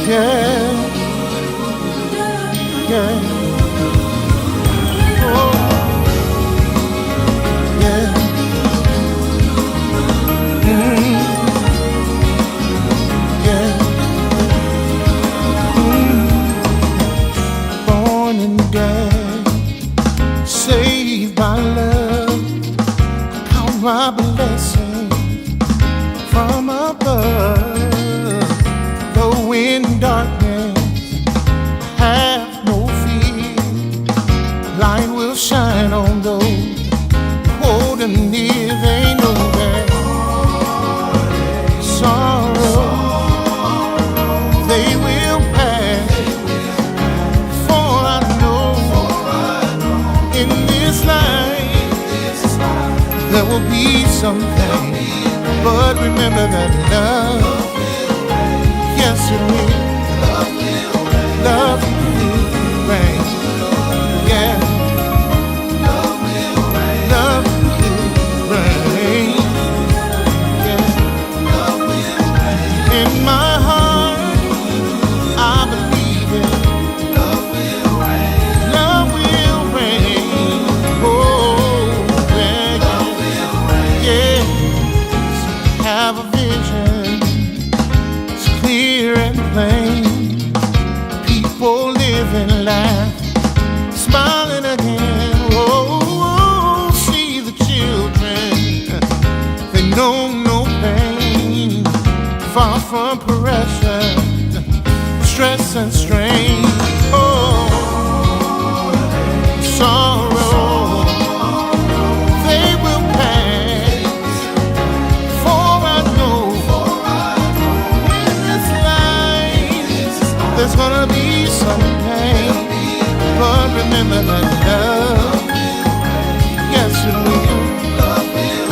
Yeah, yeah, oh, yeah, mm, yeah, born and dead, saved by love, count my blessings from above, though in darkness, have no fear, light will shine on those holding near, they know that sorrow, they will pass, for I know in this life there will be something, but remember that love, yes it will, love will reign, yeah, love will reign, yeah, in my heart I believe it, love will reign, oh yeah, yeah, have a vision, it's clear and plain, people living life, smiling again, oh, see the children, they know no pain, far from pressure, stress and strain, oh, sorrow, they will pass, for I know in this life there's gonna be some pain, but remember that love, yes it will, I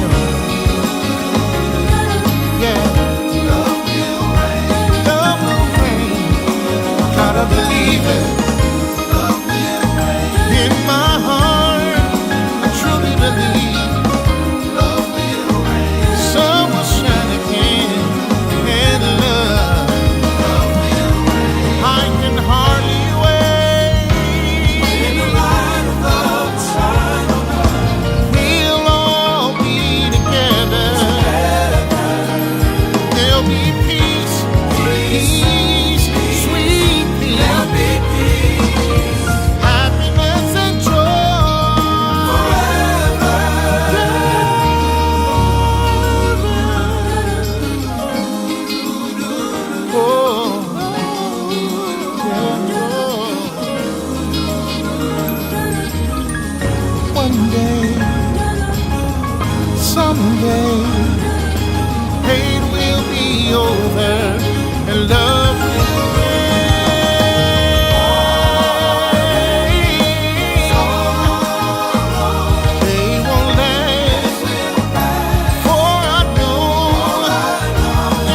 know, yeah, love will reign, gotta believe it, in my heart, I truly believe, sun will shine again, and love, I can hardly wait, we'll all be together, there'll be peace, peace, sweet peace, happiness and joy, oh, yeah. One day, someday, pain will be over and love will reign. They won't last, for I know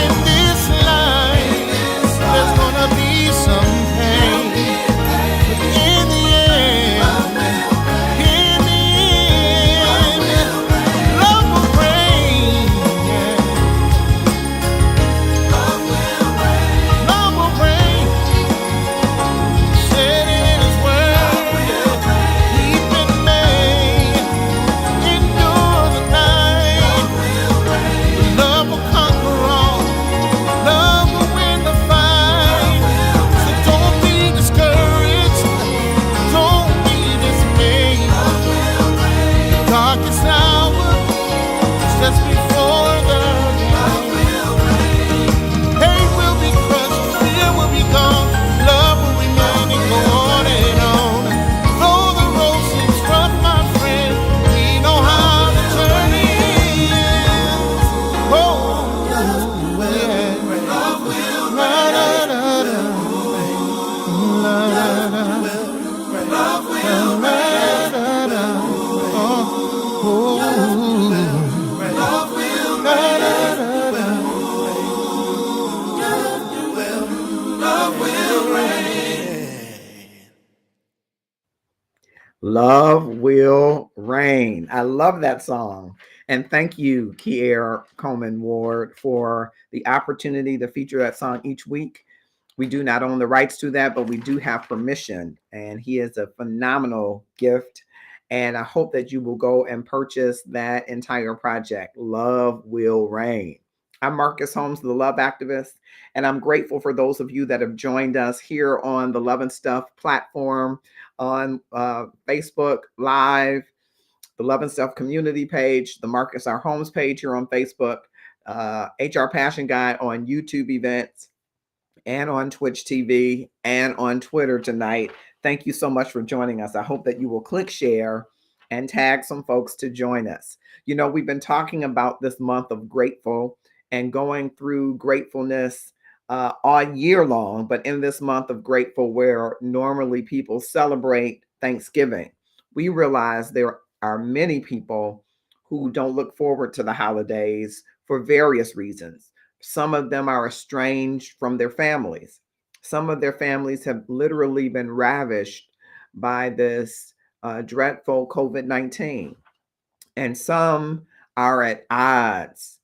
in this life there's gonna be some pain, but in the end, love will reign, yeah. Love will reign. Said it in His word, weeping may endure the night, but love will conquer all. Love will win the fight. So don't be discouraged, don't be dismayed. Darkest hour is just before the light. Hate will be crushed, fear will be gone, love will remain and go on and on. Though the road seems rough, my friend, we know how the journey ends. Oh, yeah. La, da, da, da. La, da, da. La, da, da. Oh, oh. La, da, da, da. Love will reign. I love that song. And thank you, Kier Coleman Ward, for the opportunity to feature that song each week. We do not own the rights to that, but we do have permission. And he is a phenomenal gift. And I hope that you will go and purchase that entire project, Love Will Reign. I'm Marcus Holmes, the Love Activist, and I'm grateful for those of you that have joined us here on the Love and Stuff platform, on Facebook Live, the Love and Stuff community page, the Marcus R. Holmes page here on Facebook, HR Passion Guy on YouTube events, and on Twitch TV and on Twitter tonight. Thank you so much for joining us. I hope that you will click share and tag some folks to join us. You know, we've been talking about this month of grateful and going through gratefulness all year long, but in this month of grateful, where normally people celebrate Thanksgiving, we realize there are many people who don't look forward to the holidays for various reasons. Some of them are estranged from their families. Some of their families have literally been ravished by this dreadful COVID 19. And some are at odds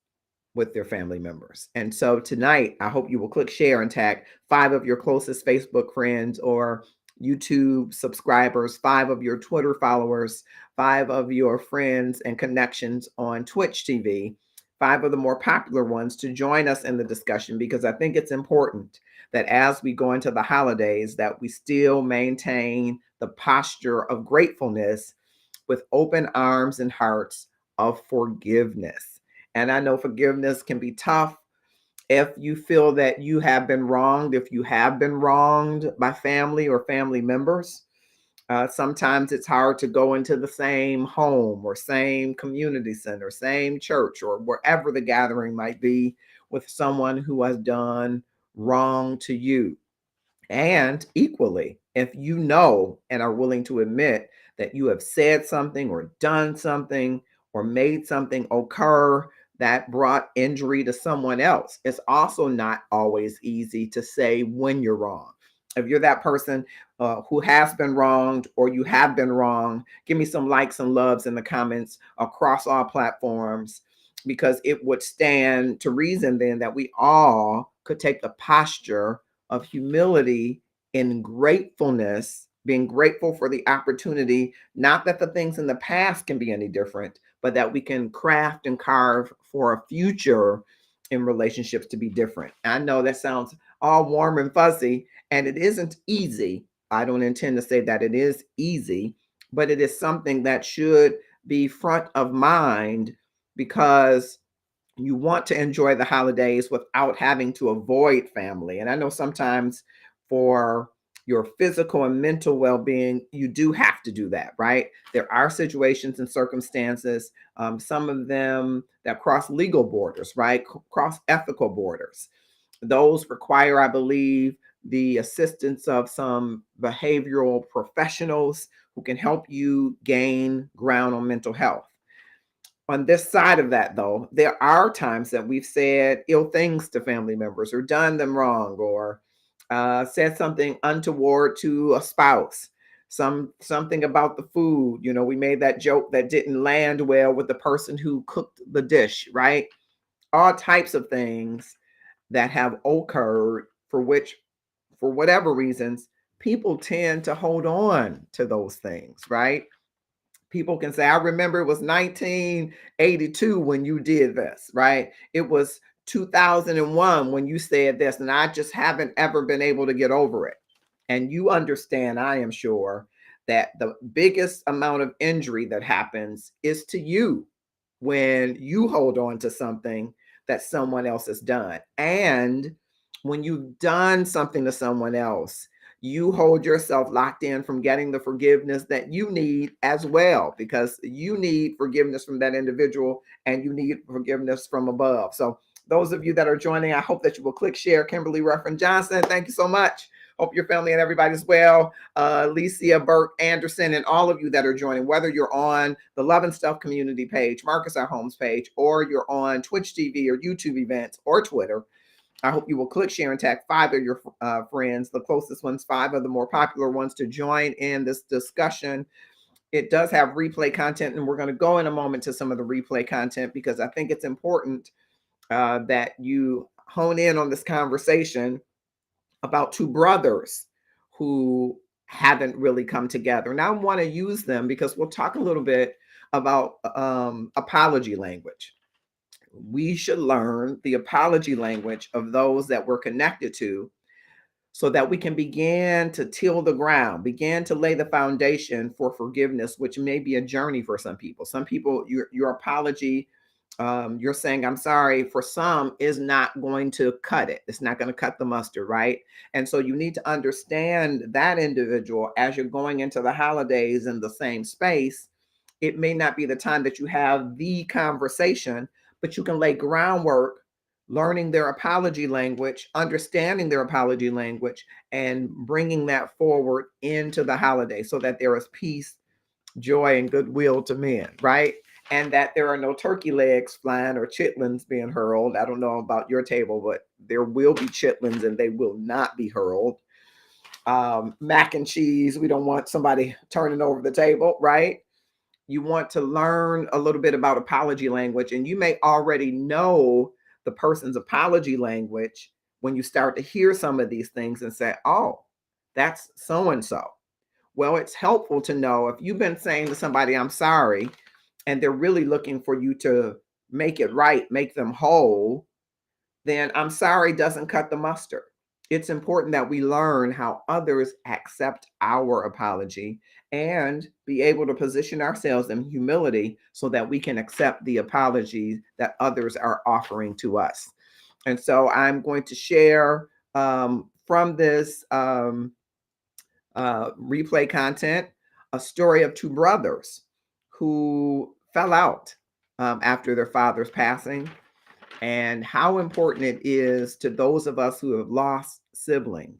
with their family members. And so tonight, I hope you will click share and tag 5 of your closest Facebook friends or YouTube subscribers, 5 of your Twitter followers, 5 of your friends and connections on Twitch TV, 5 of the more popular ones to join us in the discussion, because I think it's important that as we go into the holidays that we still maintain the posture of gratefulness with open arms and hearts of forgiveness. And I know forgiveness can be tough if you feel that you have been wronged, if you have been wronged by family or family members. Sometimes it's hard to go into the same home or same community center, same church, or wherever the gathering might be with someone who has done wrong to you. And equally, if you know and are willing to admit that you have said something or done something or made something occur that brought injury to someone else, it's also not always easy to say when you're wrong. If you're that person who has been wronged or you have been wrong, give me some likes and loves in the comments across all platforms, because it would stand to reason then that we all could take the posture of humility and gratefulness, being grateful for the opportunity, not that the things in the past can be any different, but that we can craft and carve for a future in relationships to be different. I know that sounds all warm and fuzzy, and it isn't easy. I don't intend to say that it is easy, but it is something that should be front of mind, because you want to enjoy the holidays without having to avoid family. And I know sometimes for your physical and mental well-being, you do have to do that, right? There are situations and circumstances, some of them that cross legal borders, right? Cross ethical borders. Those require, I believe, the assistance of some behavioral professionals who can help you gain ground on mental health. On this side of that, though, there are times that we've said ill things to family members or done them wrong, or said something untoward to a spouse, something about the food. You know, we made that joke that didn't land well with the person who cooked the dish, right? All types of things that have occurred for which, for whatever reasons, people tend to hold on to those things, right? People can say, I remember it was 1982 when you did this, right? It was 2001 when you said this, and I just haven't ever been able to get over it. And you understand, I am sure, that the biggest amount of injury that happens is to you when you hold on to something that someone else has done. And when you've done something to someone else, you hold yourself locked in from getting the forgiveness that you need as well, because you need forgiveness from that individual and you need forgiveness from above. So those of you that are joining, I hope that you will click share. Kimberly Ruffin Johnson, thank you so much. Hope your family and everybody's well. Licia Burke Anderson, and all of you that are joining, whether you're on the Love and Stuff community page, Marcus R. Holmes page, or you're on Twitch TV or YouTube events or Twitter. I hope you will click share and tag 5 of your friends, the closest ones, 5 of the more popular ones, to join in this discussion it does have replay content, and we're going to go in a moment to some of the replay content because I think it's important that you hone in on this conversation about two brothers who haven't really come together. And I want to use them because we'll talk a little bit about apology language. We should learn the apology language of those that we're connected to so that we can begin to till the ground, begin to lay the foundation for forgiveness, which may be a journey for some people. Some people, your apology, you're saying I'm sorry, for some is not going to cut it. It's not going to cut the mustard, right? And so you need to understand that individual as you're going into the holidays in the same space. It may not be the time that you have the conversation, but you can lay groundwork, learning their apology language, understanding their apology language, and bringing that forward into the holiday so that there is peace, joy, and goodwill to men, right? And that there are no turkey legs flying or chitlins being hurled. I don't know about your table, but there will be chitlins and they will not be hurled. Mac and cheese, we don't want somebody turning over the table, right? You want to learn a little bit about apology language, and you may already know the person's apology language when you start to hear some of these things and say, oh, that's so and so. Well, it's helpful to know if you've been saying to somebody, I'm sorry, and they're really looking for you to make it right, make them whole, then I'm sorry doesn't cut the mustard. It's important that we learn how others accept our apology and be able to position ourselves in humility so that we can accept the apologies that others are offering to us. And so I'm going to share from this replay content a story of two brothers who fell out after their father's passing, and how important it is to those of us who have lost siblings.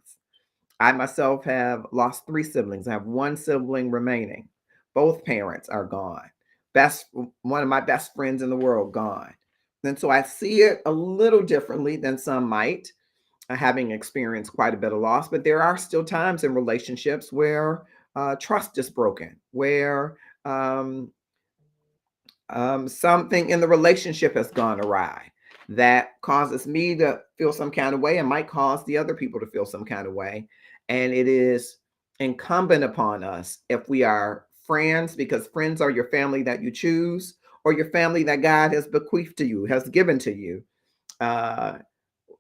I myself have lost three siblings. I have one sibling remaining. Both parents are gone. One of my best friends in the world gone. And so I see it a little differently than some might, having experienced quite a bit of loss. But there are still times in relationships where trust is broken, where something in the relationship has gone awry that causes me to feel some kind of way and might cause the other people to feel some kind of way. And it is incumbent upon us, if we are friends, because friends are your family that you choose, or your family that God has bequeathed to you, has given to you, uh,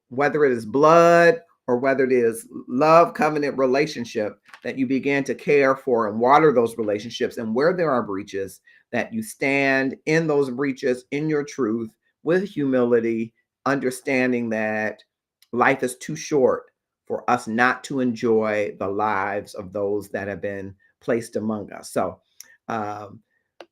whether it is blood or whether it is love covenant relationship, that you begin to care for and water those relationships. And where there are breaches, that you stand in those breaches in your truth with humility, understanding that life is too short for us not to enjoy the lives of those that have been placed among us. So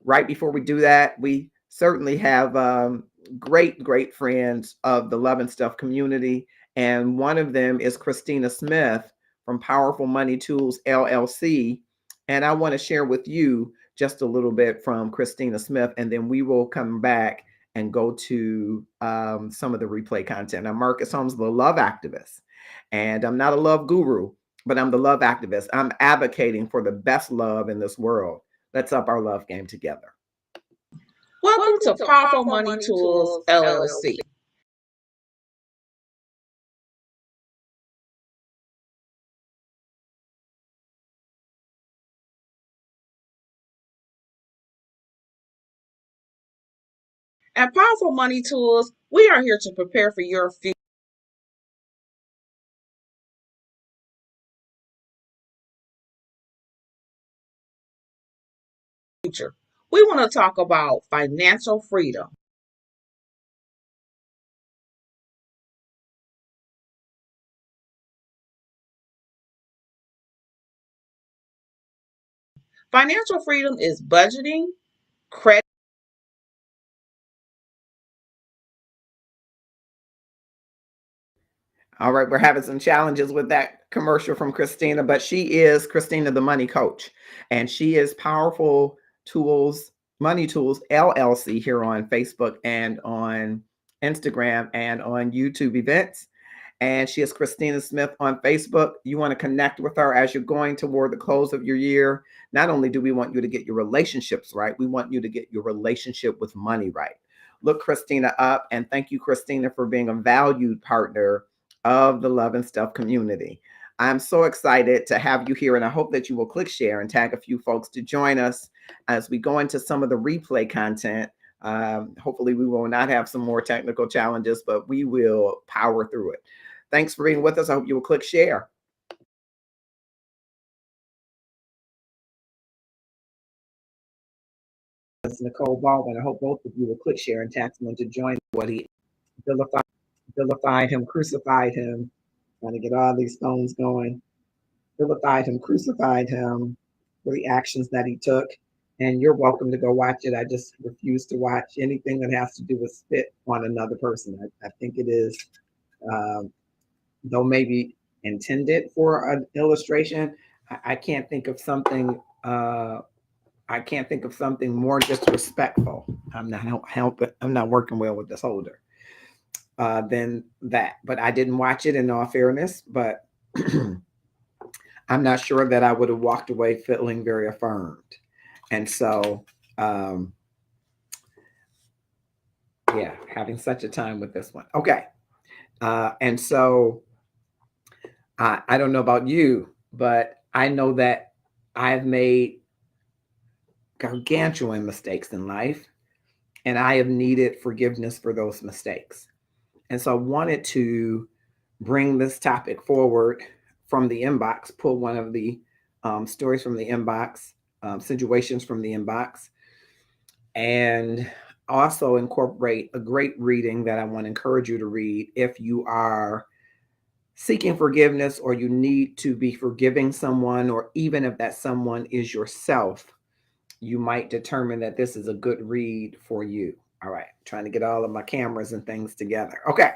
right before we do that, we certainly have great friends of the Love and Stuff community. And one of them is Christina Smith from Powerful Money Tools, LLC. And I want to share with you just a little bit from Christina Smith, and then we will come back and go to some of the replay content. I'm Marcus Holmes, the love activist. And I'm not a love guru, but I'm the love activist. I'm advocating for the best love in this world. Let's up our love game together. Welcome to Powerful Money Tools, LLC. At Powerful Money Tools, we are here to prepare for your future. We want to talk about financial freedom. Financial freedom is budgeting, credit. All right, we're having some challenges with that commercial from Christina, but she is Christina, the money coach, and she is Powerful Tools, Money Tools LLC here on Facebook and on Instagram and on YouTube events. And she is Christina Smith on Facebook. You want to connect with her as you're going toward the close of your year. Not only do we want you to get your relationships right, we want you to get your relationship with money right. Look Christina up, and thank you, Christina, for being a valued partner of the Love and Stuff community. I'm so excited to have you here, and I hope that you will click share and tag a few folks to join us as we go into some of the replay content. Hopefully, we will not have some more technical challenges, but we will power through it. Thanks for being with us. I hope you will click share. It's Nicole Baldwin. I hope both of you will click share and tag someone to join what he vilified him, crucified him, trying to get all these phones going. Vilified him, crucified him for the actions that he took. And you're welcome to go watch it. I just refuse to watch anything that has to do with spit on another person. I think it is, though maybe intended for an illustration, I can't think of something. I can't think of something more disrespectful. I'm not working well with this holder than that. But I didn't watch it in all fairness. But I'm not sure that I would have walked away feeling very affirmed. And so, yeah, having such a time with this one. Okay. And so I don't know about you, but I know that I've made gargantuan mistakes in life, and I have needed forgiveness for those mistakes. And so I wanted to bring this topic forward from the inbox, pull one of the stories from the inbox, situations from the inbox, and also incorporate a great reading that I want to encourage you to read if you are seeking forgiveness or you need to be forgiving someone, or even if that someone is yourself, you might determine that this is a good read for you. All right, trying to get all of my cameras and things together. Okay.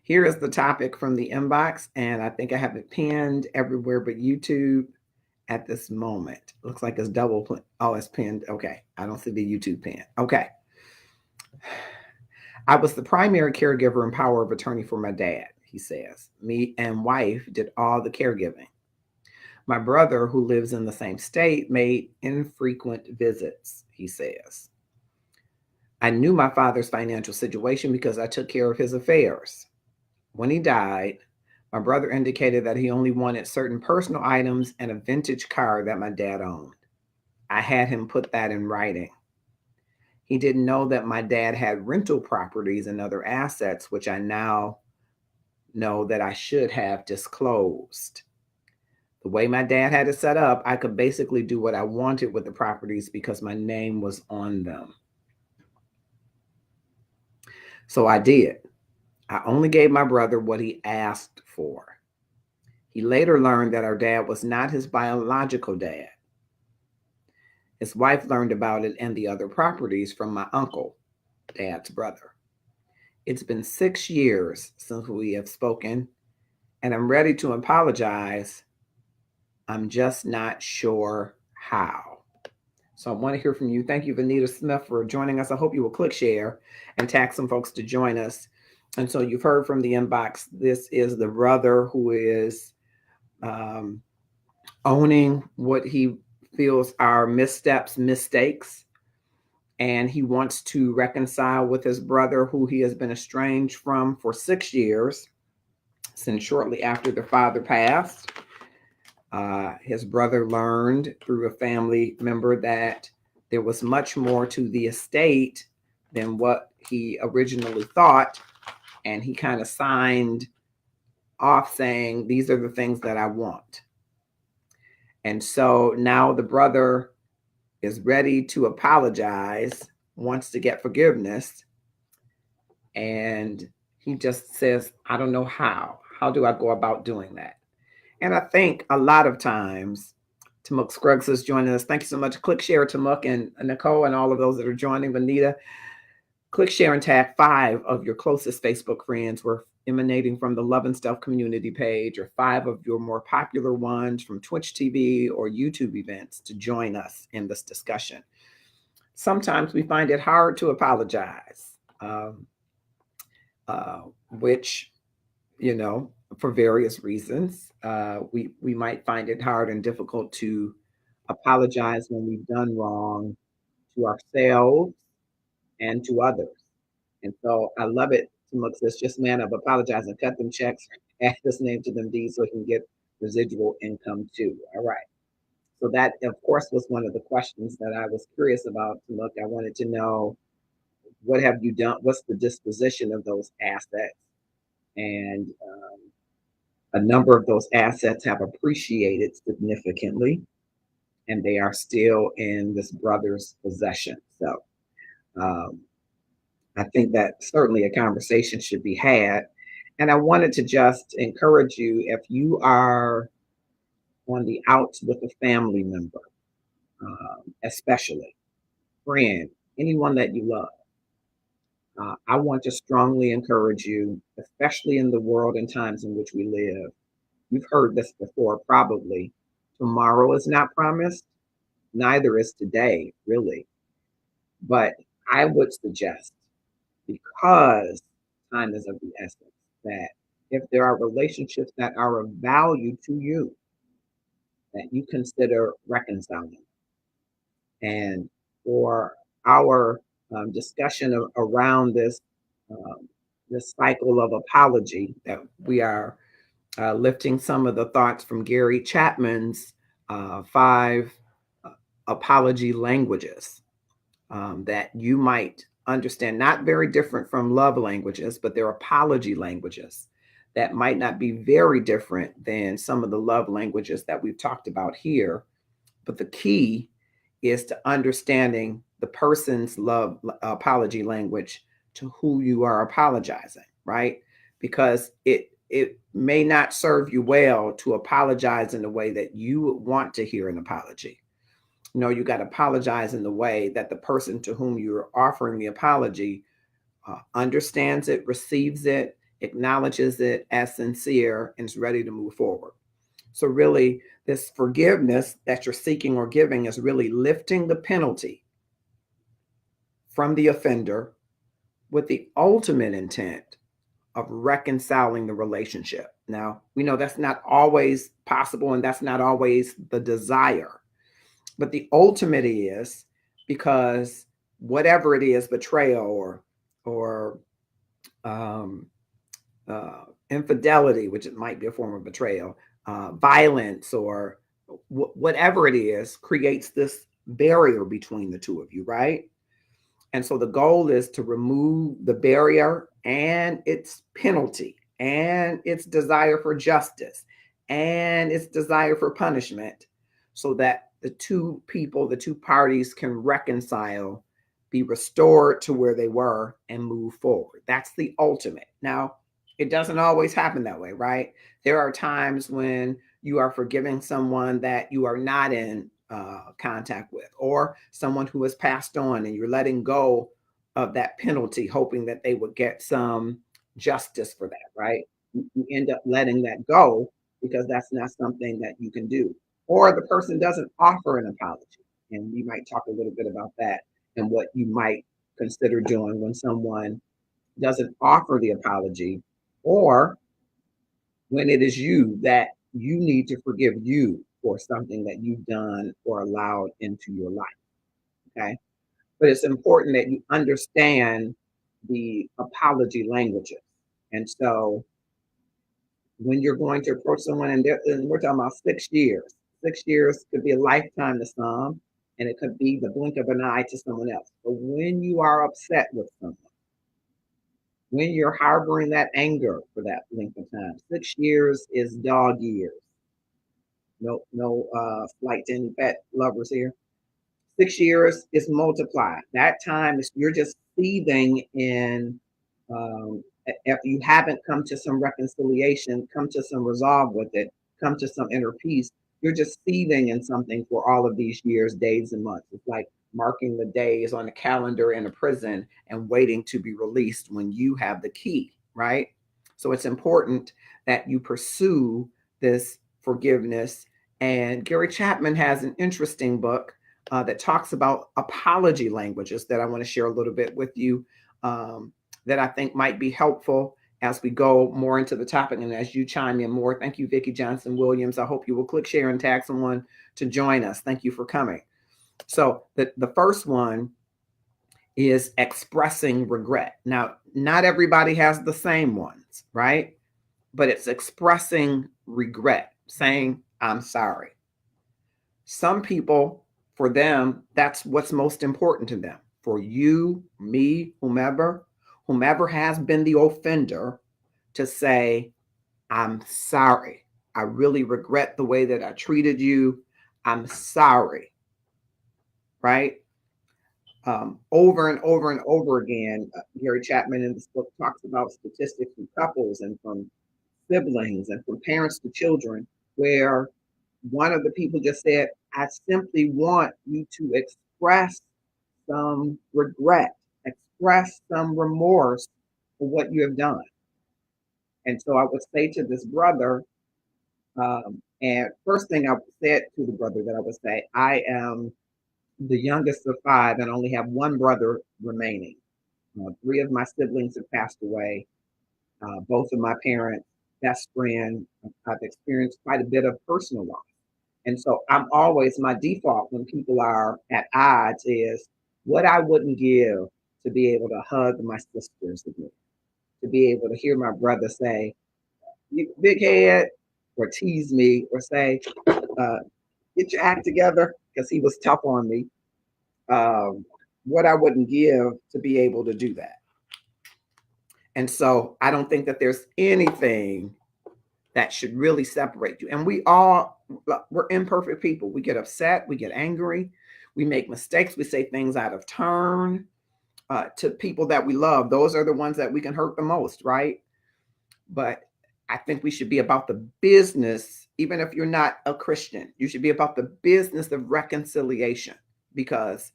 Here is the topic from the inbox, and I think I have it pinned everywhere but YouTube at this moment. Looks like it's double. Oh, it's pinned. Okay. I don't see the YouTube pin. Okay. I was the primary caregiver and power of attorney for my dad, he says. Me and wife did all the caregiving. My brother, who lives in the same state, made infrequent visits, he says. I knew my father's financial situation because I took care of his affairs. When he died, my brother indicated that he only wanted certain personal items and a vintage car that my dad owned. I had him put that in writing. He didn't know that my dad had rental properties and other assets, which I now know that I should have disclosed. The way my dad had it set up, I could basically do what I wanted with the properties because my name was on them. So I did. I only gave my brother what he asked for. He later learned that our dad was not his biological dad. His wife learned about it and the other properties from my uncle, Dad's brother. It's been 6 years since we have spoken, and I'm ready to apologize. I'm just not sure how. So I want to hear from you. Thank you, Vanita Smith, for joining us. I hope you will click share and tag some folks to join us. And so you've heard from the inbox. This is the brother who is owning what he feels are missteps, mistakes, and he wants to reconcile with his brother, who he has been estranged from for 6 years, since shortly after the father passed. His brother learned through a family member that there was much more to the estate than what he originally thought, and he kind of signed off saying, these are the things that I want. And so now the brother is ready to apologize, wants to get forgiveness, and he just says, I don't know how. How do I go about doing that? And I think a lot of times, Tamuk Scruggs is joining us. Thank you so much. Click share, Tamuk and Nicole, and all of those that are joining. Vanita, click share and tag 5 of your closest Facebook friends. We're emanating from the Love and Stuff community page, or 5 of your more popular ones from Twitch TV or YouTube events to join us in this discussion. Sometimes we find it hard to apologize, which you know, for various reasons. We might find it hard and difficult to apologize when we've done wrong to ourselves and to others. And so I love it. Timuk says, just man up, apologize and cut them checks, add this name to them deeds so he can get residual income too. All right. So that, of course, was one of the questions that I was curious about. Timuk, I wanted to know, what have you done? What's the disposition of those assets? And a number of those assets have appreciated significantly, and they are still in this brother's possession. So um, I think that certainly a conversation should be had. And I wanted to just encourage you, if you are on the outs with a family member, especially friend, anyone that you love, I want to strongly encourage you, especially in the world and times in which we live. You've heard this before, probably. Tomorrow is not promised, neither is today, really. But I would suggest, because time is of the essence, that if there are relationships that are of value to you, that you consider reconciling. And for our discussion around um, this cycle of apology, that we are lifting some of the thoughts from Gary Chapman's five apology languages that you might understand, not very different from love languages, but they're apology languages that might not be very different than some of the love languages that we've talked about here. But the key is to understanding the person's love apology language to who you are apologizing, right? Because it may not serve you well to apologize in the way that you want to hear an apology. No, you got to apologize in the way that the person to whom you're offering the apology understands it, receives it, acknowledges it as sincere, and is ready to move forward. So, really, this forgiveness that you're seeking or giving is really lifting the penalty from the offender with the ultimate intent of reconciling the relationship. Now, we know that's not always possible and that's not always the desire, but the ultimate is, because whatever it is, betrayal or um, infidelity, which it might be a form of betrayal, violence, or whatever it is, creates this barrier between the two of you, right? And so the goal is to remove the barrier and its penalty and its desire for justice and its desire for punishment, so that the two people, the two parties can reconcile, be restored to where they were, and move forward. That's the ultimate. Now, it doesn't always happen that way, right? There are times when you are forgiving someone that you are not in contact with, or someone who has passed on, and you're letting go of that penalty, hoping that they would get some justice for that, right? You end up letting that go because that's not something that you can do. Or the person doesn't offer an apology. And we might talk a little bit about that and what you might consider doing when someone doesn't offer the apology, or when it is you that you need to forgive you for something that you've done or allowed into your life. Okay. But it's important that you understand the apology languages. And so when you're going to approach someone, and we're talking about 6 years, 6 years could be a lifetime to some, and it could be the blink of an eye to someone else. But when you are upset with someone, when you're harboring that anger for that length of time, 6 years is dog years. No flight to any pet lovers here. 6 years is multiplied. That time is, you're just seething in. If you haven't come to some reconciliation, come to some resolve with it, come to some inner peace, you're just seething in something for all of these years, days, and months. It's like marking the days on a calendar in a prison and waiting to be released when you have the key, right? So it's important that you pursue this forgiveness. And Gary Chapman has an interesting book that talks about apology languages that I want to share a little bit with you, that I think might be helpful as we go more into the topic and as you chime in more. Thank you, Vicki Johnson Williams. I hope you will click share and tag someone to join us. Thank you for coming. So the first one is expressing regret. Now, not everybody has the same ones, right? But it's expressing regret, saying, I'm sorry. Some people, for them, that's what's most important to them. For you, me, whomever has been the offender, to say, I'm sorry. I really regret the way that I treated you. I'm sorry. Right? Over and over and over again, Gary Chapman in this book talks about statistics from couples and from siblings and from parents to children, where one of the people just said, I simply want you to express some regret, express some remorse for what you have done. And so I would say to this brother, and first thing I said to the brother that I would say, I am the youngest of five and only have one brother remaining. Three of my siblings have passed away. Both of my parents, best friend. I've experienced quite a bit of personal loss. And so I'm always, my default when people are at odds is what I wouldn't give to be able to hug my sisters again, to be able to hear my brother say, you big head, or tease me, or say, get your act together, because he was tough on me. What I wouldn't give to be able to do that. And so I don't think that there's anything that should really separate you. And we're imperfect people. We get upset, we get angry, we make mistakes, we say things out of turn to people that we love. Those are the ones that we can hurt the most, right? But I think we should be about the business, even if you're not a Christian, you should be about the business of reconciliation, because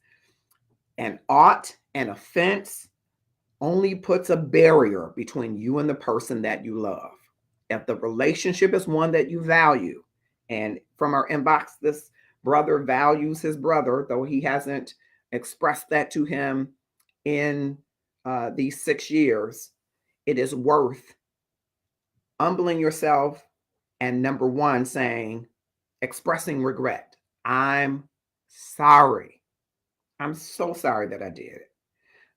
an ought, an offense, only puts a barrier between you and the person that you love. If the relationship is one that you value, and from our inbox, this brother values his brother, though he hasn't expressed that to him in these 6 years, it is worth humbling yourself and number one, saying, expressing regret. I'm sorry. I'm so sorry that I did it.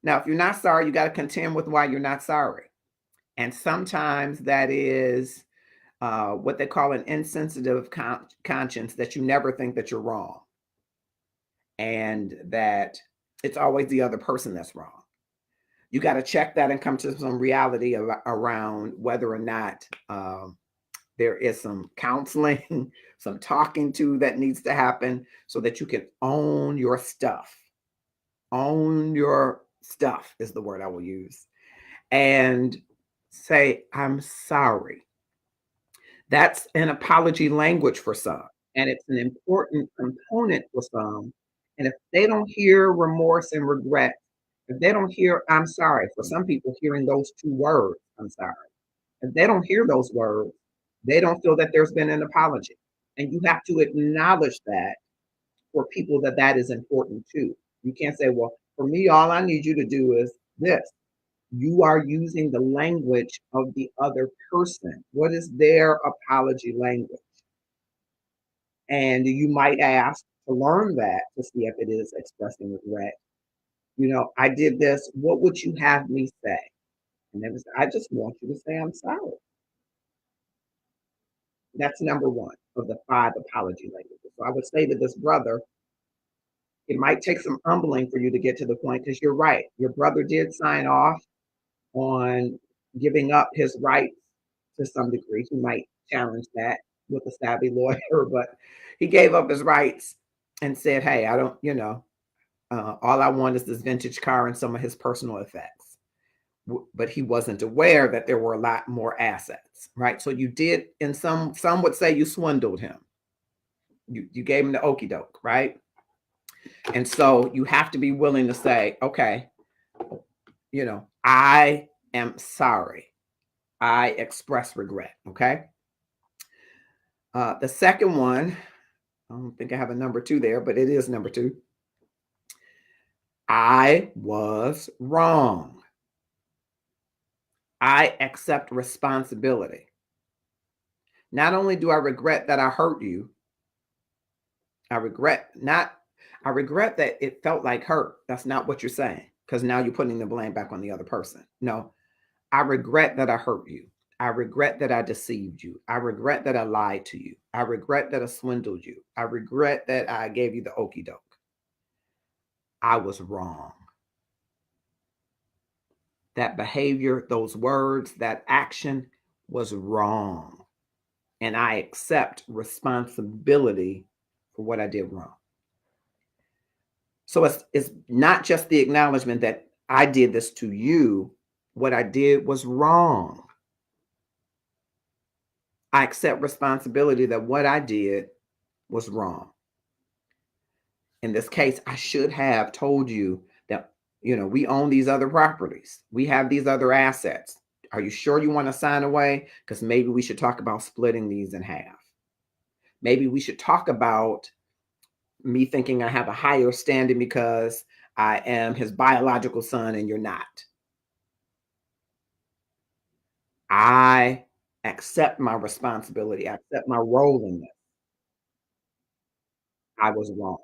Now, if you're not sorry, you got to contend with why you're not sorry. And sometimes that is what they call an insensitive conscience, that you never think that you're wrong and that it's always the other person that's wrong. You got to check that and come to some reality around whether or not there is some counseling, some talking to that needs to happen so that you can own your stuff. Own your stuff is the word I will use. And say, I'm sorry. That's an apology language for some, and it's an important component for some. And if they don't hear remorse and regret, if they don't hear I'm sorry, for some people hearing those two words, I'm sorry, if they don't hear those words, they don't feel that there's been an apology. And you have to acknowledge that for people that is important too. You can't say, well, for me, all I need you to do is this. You are using the language of the other person. What is their apology language? And you might ask to learn that to see if it is expressing regret. I did this. What would you have me say? And then I just want you to say, I'm sorry. That's number one of the 5 apology languages. So I would say to this brother, it might take some humbling for you to get to the point, because you're right. Your brother did sign off on giving up his rights to some degree. He might challenge that with a savvy lawyer, but he gave up his rights and said, hey, I don't, all I want is this vintage car and some of his personal effects. But he wasn't aware that there were a lot more assets, right? So you did, and some would say you swindled him. You gave him the okie doke, right? And so you have to be willing to say, okay, I am sorry. I express regret. Okay. The second one, I don't think I have a number 2 there, but it is number 2. I was wrong. I accept responsibility. Not only do I regret that I hurt you, I regret not, I regret that it felt like hurt. That's not what you're saying, because now you're putting the blame back on the other person. No, I regret that I hurt you. I regret that I deceived you. I regret that I lied to you. I regret that I swindled you. I regret that I gave you the okey doke. I was wrong. That behavior, those words, that action was wrong. And I accept responsibility for what I did wrong. So it's not just the acknowledgement that I did this to you. What I did was wrong. I accept responsibility that what I did was wrong. In this case, I should have told you that, we own these other properties. We have these other assets. Are you sure you want to sign away? Because maybe we should talk about splitting these in half. Maybe we should talk about me thinking I have a higher standing because I am his biological son and you're not. I accept my responsibility. I accept my role in this. I was wrong.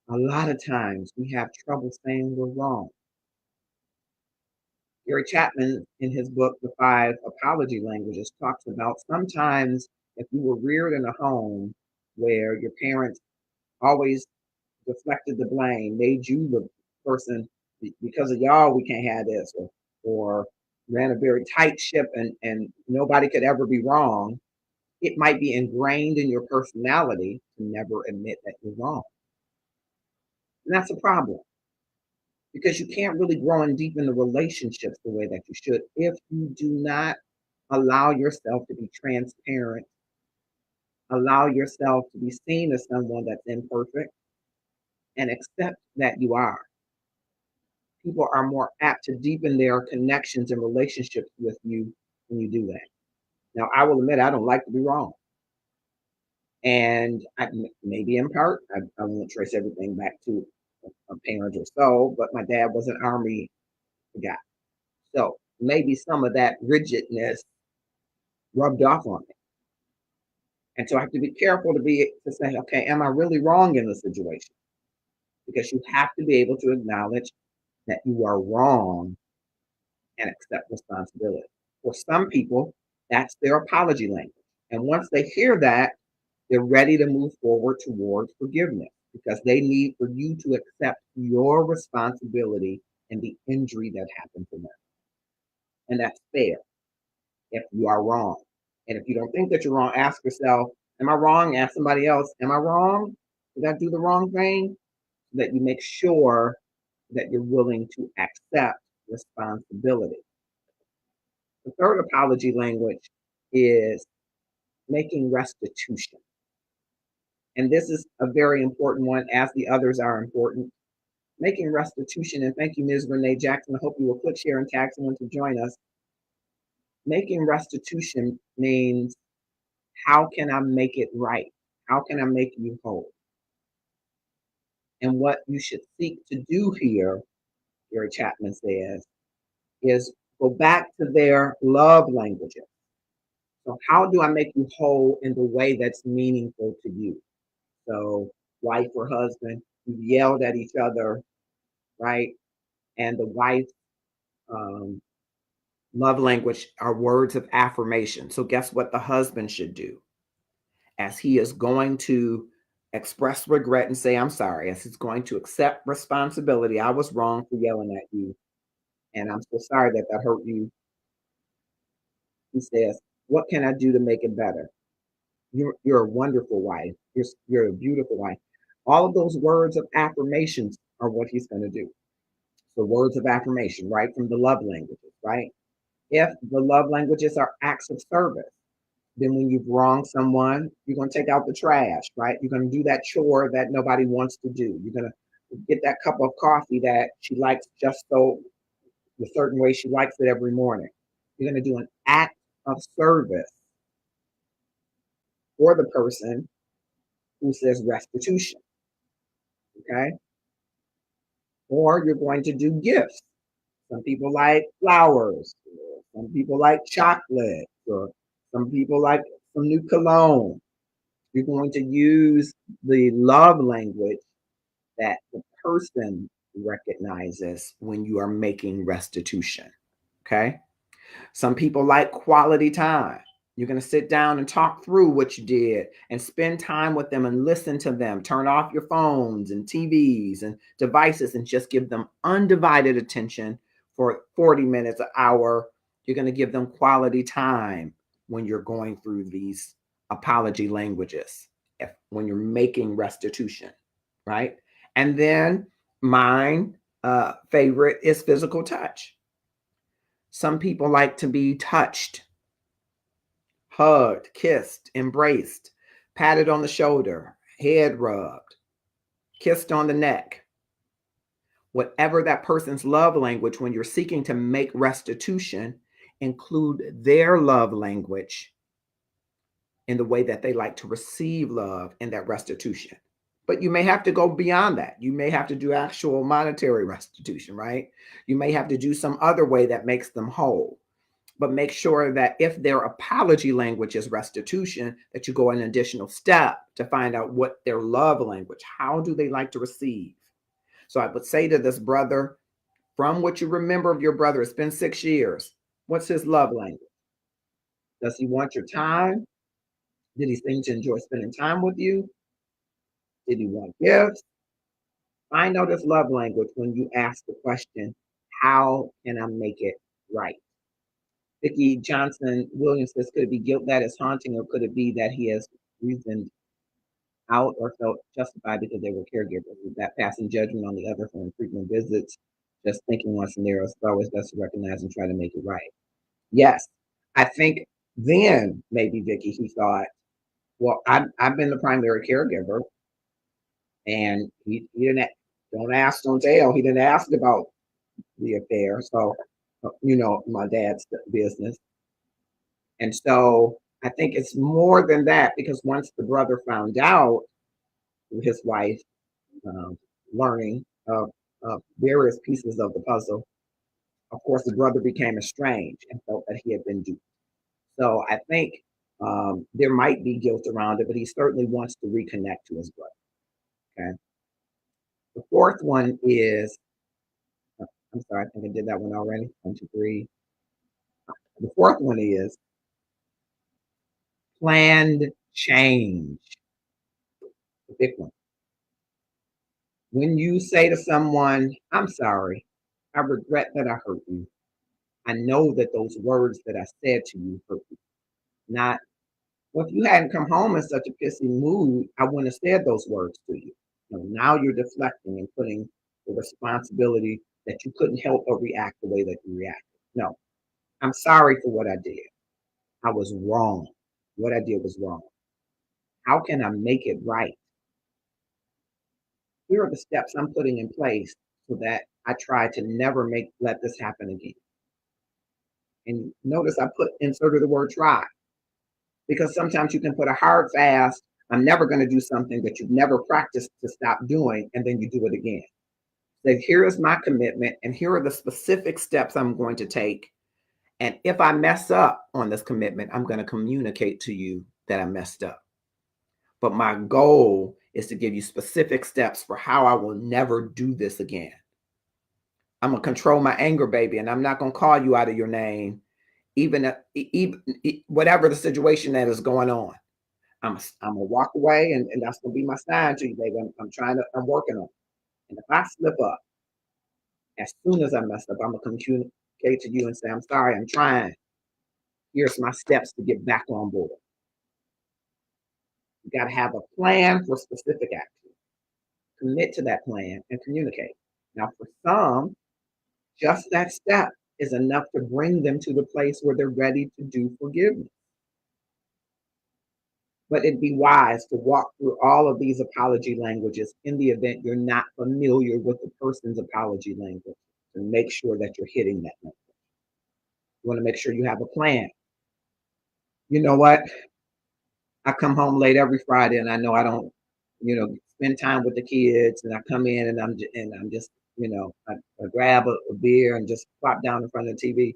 A lot of times we have trouble saying we're wrong. Gary Chapman, in his book, The Five Apology Languages, talks about sometimes if you were reared in a home where your parents always deflected the blame, made you the person, because of y'all, we can't have this, or ran a very tight ship and nobody could ever be wrong, it might be ingrained in your personality to never admit that you're wrong. And that's a problem because you can't really grow and deepen the relationships the way that you should if you do not allow yourself to be transparent, allow yourself to be seen as someone that's imperfect, and accept that you are. People are more apt to deepen their connections and relationships with you when you do that. Now, I will admit I don't like to be wrong. And maybe in part, I won't trace everything back to a parent or so, but my dad was an Army guy. So maybe some of that rigidness rubbed off on me. And so I have to be careful to say, okay, am I really wrong in the situation? Because you have to be able to acknowledge that you are wrong and accept responsibility. For some people, that's their apology language. And once they hear that, they're ready to move forward towards forgiveness because they need for you to accept your responsibility in the injury that happened to them. And that's fair if you are wrong. And if you don't think that you're wrong, ask yourself, am I wrong? Ask somebody else, am I wrong? Did I do the wrong thing? So that you make sure that you're willing to accept responsibility. The third apology language is making restitution. And this is a very important one, as the others are important. Making restitution, and thank you, Ms. Renee Jackson. I hope you will click share and tag someone to join us. Making restitution means, how can I make it right? How can I make you whole? And what you should seek to do here, Gary Chapman says, is go back to their love languages. So how do I make you whole in the way that's meaningful to you? So wife or husband, you yelled at each other, right? And the wife's love language are words of affirmation. So guess what the husband should do? As he is going to express regret and say, I'm sorry, as he's going to accept responsibility, I was wrong for yelling at you, and I'm so sorry that hurt you. He says, what can I do to make it better? You're a wonderful wife. You're a beautiful wife. All of those words of affirmations are what he's going to do. So words of affirmation, right, from the love languages, right? If the love languages are acts of service, then when you've wronged someone, you're going to take out the trash, right? You're going to do that chore that nobody wants to do. You're going to get that cup of coffee that she likes just so the certain way she likes it every morning. You're going to do an act of service for the person who says restitution, okay? Or you're going to do gifts. Some people like flowers. Some people like chocolate. Or some people like some new cologne. You're going to use the love language that the person recognizes when you are making restitution. Okay. Some people like quality time. You're going to sit down and talk through what you did and spend time with them and listen to them. Turn off your phones and TVs and devices and just give them undivided attention for 40 minutes, an hour. You're going to give them quality time when you're going through these apology languages, when you're making restitution, right? And then mine favorite is physical touch. Some people like to be touched, hugged, kissed, embraced, patted on the shoulder, head rubbed, kissed on the neck. Whatever that person's love language, when you're seeking to make restitution, include their love language in the way that they like to receive love in that restitution. But you may have to go beyond that. You may have to do actual monetary restitution, right? You may have to do some other way that makes them whole. But make sure that if their apology language is restitution, that you go an additional step to find out what their love language, how do they like to receive? So I would say to this brother, from what you remember of your brother, it's been 6 years. What's his love language? Does he want your time? Did he seem to enjoy spending time with you? Did he want gifts? Find out his love language when you ask the question, how can I make it right? Vicki Johnson Williams says, could it be guilt that is haunting, or could it be that he has reasoned out or felt justified because they were caregivers? With that passing judgment on the other from frequent visits, just thinking on scenarios, it's always best to recognize and try to make it right. Yes, I think then maybe Vicki, he thought, well, I've been the primary caregiver, and he didn't, don't ask, don't tell. He didn't ask about the affair. So, my dad's business. And so I think it's more than that, because once the brother found out, his wife learning of various pieces of the puzzle, of course, the brother became estranged and felt that he had been duped. So I think there might be guilt around it, but he certainly wants to reconnect to his brother. Okay. The fourth one is, I'm sorry, I think I did that one already. 1, 2, 3. The fourth one is planned change. The big one. When you say to someone, I'm sorry, I regret that I hurt you. I know that those words that I said to you hurt you. Not, well, if you hadn't come home in such a pissy mood, I wouldn't have said those words to you. Now you're deflecting and putting the responsibility that you couldn't help but react the way that you reacted. No, I'm sorry for what I did. I was wrong. What I did was wrong. How can I make it right? Here are the steps I'm putting in place so that I try to never let this happen again. And notice I inserted the word try, because sometimes you can put a hard fast, I'm never going to do something that you've never practiced to stop doing, and then you do it again. So here is my commitment, and here are the specific steps I'm going to take. And if I mess up on this commitment, I'm going to communicate to you that I messed up. But my goal is to give you specific steps for how I will never do this again. I'm going to control my anger, baby, and I'm not going to call you out of your name, even whatever the situation that is going on. I'm going to walk away, and that's going to be my sign to you, baby. I'm working on it. And if I slip up, as soon as I mess up, I'm going to communicate to you and say, I'm sorry, I'm trying. Here's my steps to get back on board. You got to have a plan for specific action. Commit to that plan and communicate. Now, for some, just that step is enough to bring them to the place where they're ready to do forgiveness. But it'd be wise to walk through all of these apology languages in the event you're not familiar with the person's apology language, and make sure that you're hitting that language. You want to make sure you have a plan. You know what? I come home late every Friday, and I know I don't, spend time with the kids, and I come in and I'm just I grab a beer and just plop down in front of the TV.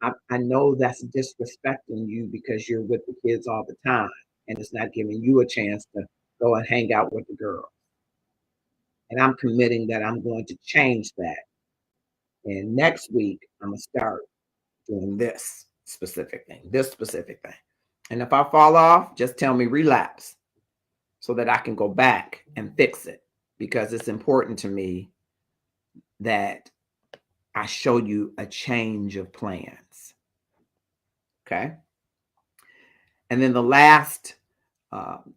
I know that's disrespecting you because you're with the kids all the time and it's not giving you a chance to go and hang out with the girls. And I'm committing that I'm going to change that. And next week, I'm going to start doing this specific thing. And if I fall off, just tell me relapse so that I can go back and fix it, because it's important to me that I show you a change of plans. Okay. And then the last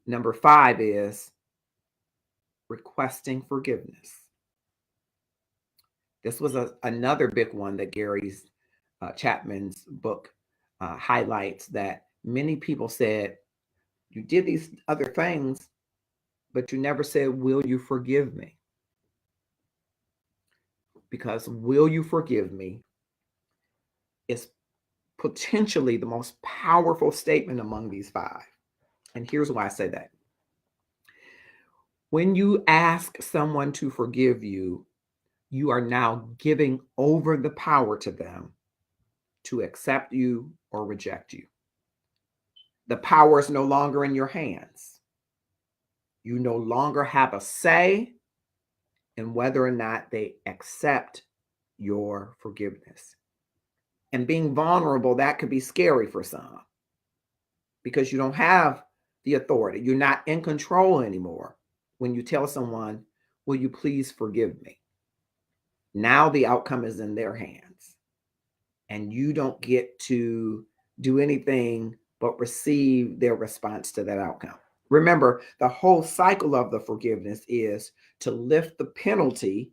number 5 is requesting forgiveness. This was another big one that Gary's Chapman's book highlights, that many people said, you did these other things, but you never said, will you forgive me? Because will you forgive me is potentially the most powerful statement among these 5. And here's why I say that. When you ask someone to forgive you, you are now giving over the power to them to accept you or reject you. The power is no longer in your hands. You no longer have a say in whether or not they accept your forgiveness. And being vulnerable, that could be scary for some because you don't have the authority. You're not in control anymore when you tell someone, will you please forgive me? Now the outcome is in their hands. And you don't get to do anything but receive their response to that outcome. Remember, the whole cycle of the forgiveness is to lift the penalty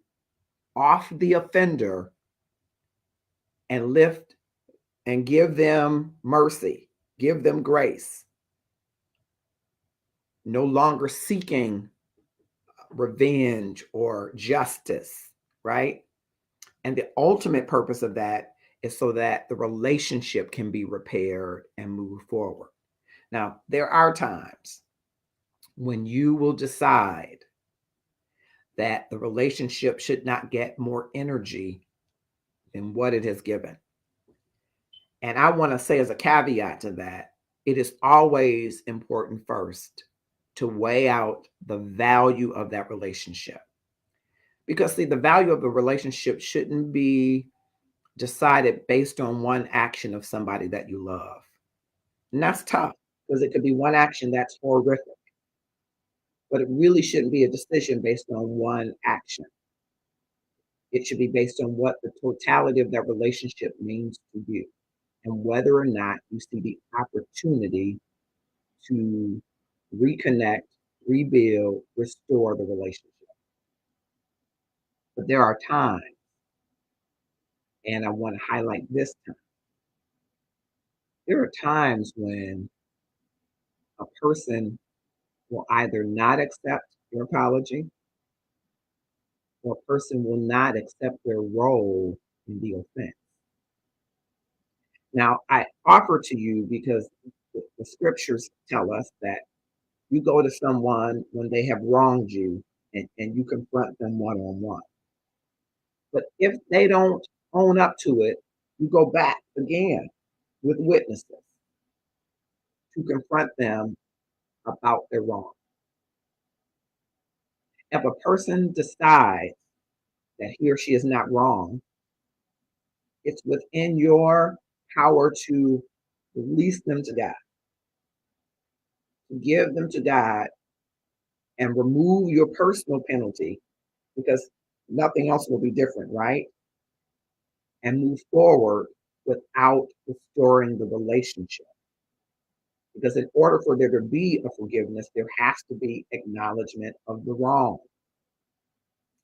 off the offender and lift and give them mercy, give them grace. No longer seeking revenge or justice, right? And the ultimate purpose of that is so that the relationship can be repaired and move forward. Now, there are times when you will decide that the relationship should not get more energy than what it has given. And I want to say, as a caveat to that, it is always important first to weigh out the value of that relationship. Because, see, the value of the relationship shouldn't be decided based on one action of somebody that you love. And that's tough because it could be one action that's horrific. But it really shouldn't be a decision based on one action. It should be based on what the totality of that relationship means to you and whether or not you see the opportunity to reconnect, rebuild, restore the relationship. But there are times, and I want to highlight this time, there are times when a person will either not accept your apology or a person will not accept their role in the offense. Now, I offer to you because the scriptures tell us that you go to someone when they have wronged you and you confront them one on one. But if they don't own up to it, you go back again with witnesses to confront them about their wrong. If a person decides that he or she is not wrong, it's within your power to release them to God, to give them to God, and remove your personal penalty because nothing else will be different, right? And move forward without restoring the relationship. Because in order for there to be a forgiveness, there has to be acknowledgement of the wrong.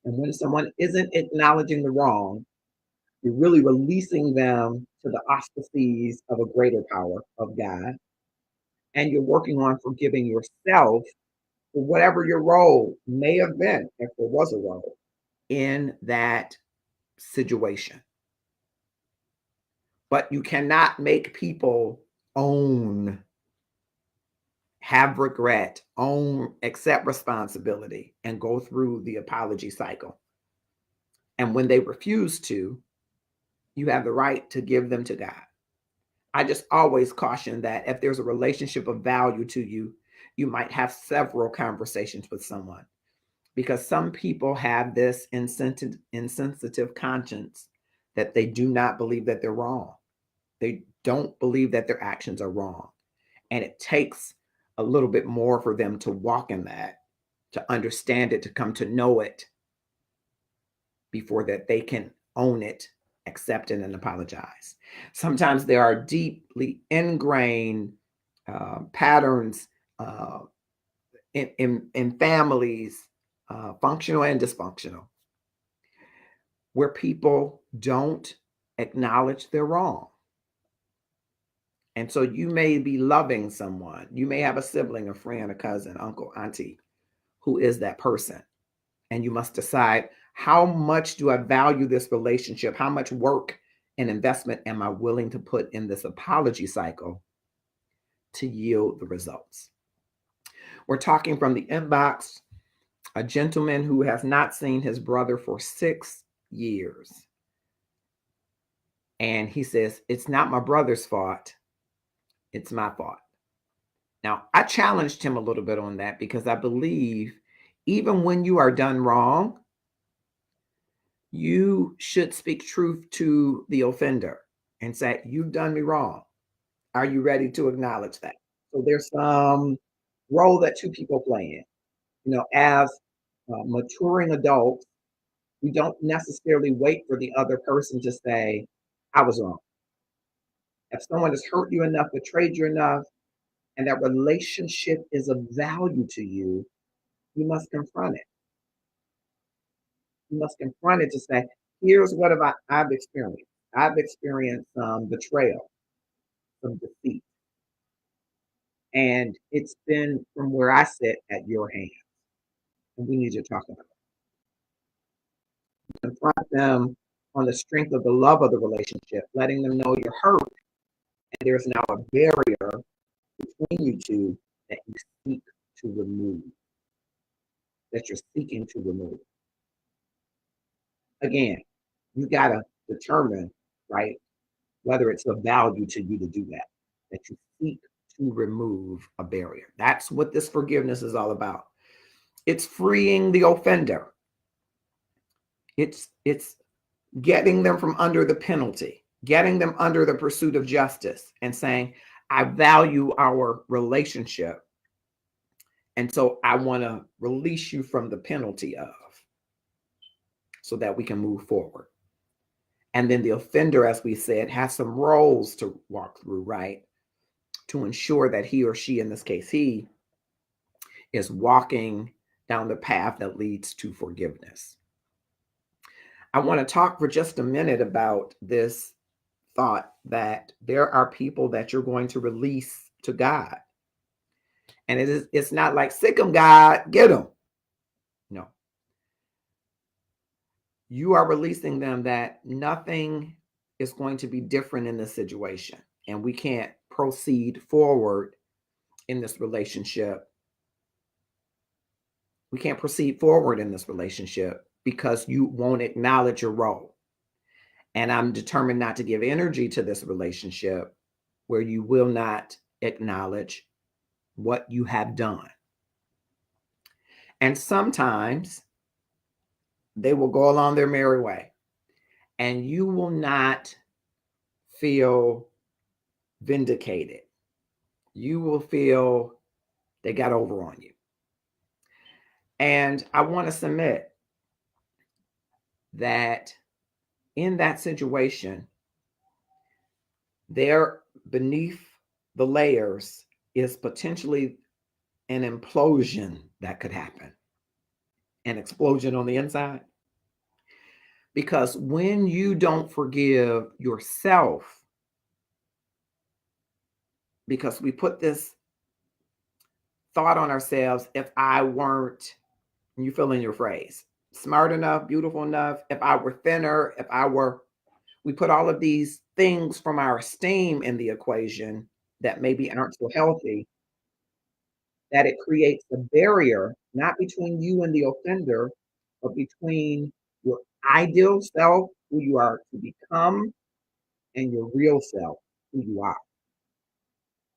And when someone isn't acknowledging the wrong, you're really releasing them to the auspices of a greater power of God. And you're working on forgiving yourself for whatever your role may have been, if there was a role, in that situation. But you cannot make people own, have regret, own, accept responsibility, and go through the apology cycle. And when they refuse to, you have the right to give them to God. I just always caution that if there's a relationship of value to you, you might have several conversations with someone, because some people have this insensitive conscience that they do not believe that they're wrong. They don't believe that their actions are wrong. And it takes a little bit more for them to walk in that, to understand it, to come to know it before that they can own it, accept it, and apologize. Sometimes there are deeply ingrained patterns in families, functional and dysfunctional, where people don't acknowledge they're wrong. And so you may be loving someone. You may have a sibling, a friend, a cousin, uncle, auntie who is that person. And you must decide, how much do I value this relationship? How much work and investment am I willing to put in this apology cycle to yield the results? We're talking from the inbox, a gentleman who has not seen his brother for 6 years. And he says, it's not my brother's fault, it's my fault. Now, I challenged him a little bit on that, because I believe even when you are done wrong, you should speak truth to the offender and say, you've done me wrong. Are you ready to acknowledge that? So there's some role that two people play in. As maturing adults, we don't necessarily wait for the other person to say, I was wrong. If someone has hurt you enough, betrayed you enough, and that relationship is of value to you, you must confront it. You must confront it to say, here's what I've experienced. I've experienced some betrayal, some defeat. And it's been from where I sit at your hands. And we need to talk about it. Confront them on the strength of the love of the relationship, letting them know you're hurt. And there's now a barrier between you two that you seek to remove, that you're seeking to remove. Again, you got to determine, right, whether it's of value to you to do that you seek to remove a barrier. That's what this forgiveness is all about. It's freeing the offender. It's getting them from under the penalty, getting them under the pursuit of justice, and saying, I value our relationship, and so I want to release you from the penalty of, so that we can move forward. And then the offender, as we said, has some roles to walk through, right? To ensure that he or she, in this case, he, is walking down the path that leads to forgiveness. I want to talk for just a minute about this thought that there are people that you're going to release to God. And it's not like, sick them, God, get them. No. You are releasing them that nothing is going to be different in this situation. And we can't proceed forward in this relationship. We can't proceed forward in this relationship because you won't acknowledge your role. And I'm determined not to give energy to this relationship where you will not acknowledge what you have done. And sometimes they will go along their merry way, and you will not feel vindicated. You will feel they got over on you. And I want to submit that in that situation, there beneath the layers is potentially an implosion that could happen, an explosion on the inside. Because when you don't forgive yourself, because we put this thought on ourselves, if I weren't, you fill in your phrase, smart enough, beautiful enough, if I were thinner, we put all of these things from our esteem in the equation that maybe aren't so healthy, that it creates a barrier, not between you and the offender, but between your ideal self, who you are to become, and your real self, who you are.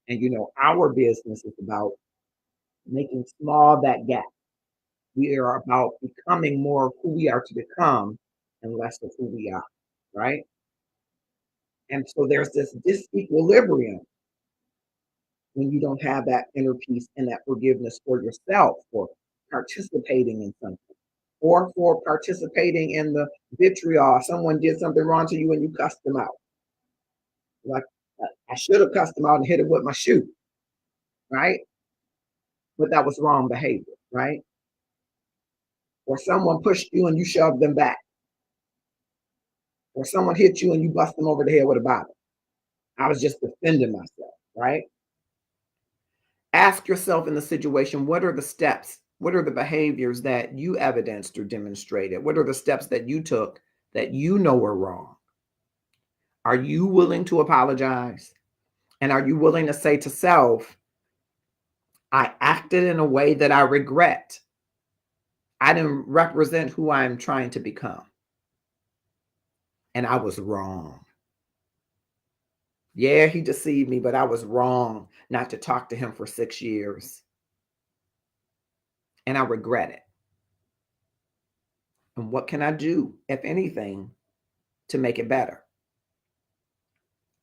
And our business is about making small that gap. We are about becoming more of who we are to become and less of who we are, right? And so there's this disequilibrium when you don't have that inner peace and that forgiveness for yourself for participating in something or for participating in the vitriol. Someone did something wrong to you and you cussed them out. Like, I should have cussed them out and hit it with my shoe, right? But that was wrong behavior, right? Or someone pushed you and you shoved them back. Or someone hit you and you bust them over the head with a bottle. I was just defending myself, right? Ask yourself in the situation, what are the steps? What are the behaviors that you evidenced or demonstrated? What are the steps that you took that you know were wrong? Are you willing to apologize? And are you willing to say to self, I acted in a way that I regret. I didn't represent who I'm trying to become. And I was wrong. Yeah, he deceived me, but I was wrong not to talk to him for 6 years. And I regret it. And what can I do, if anything, to make it better?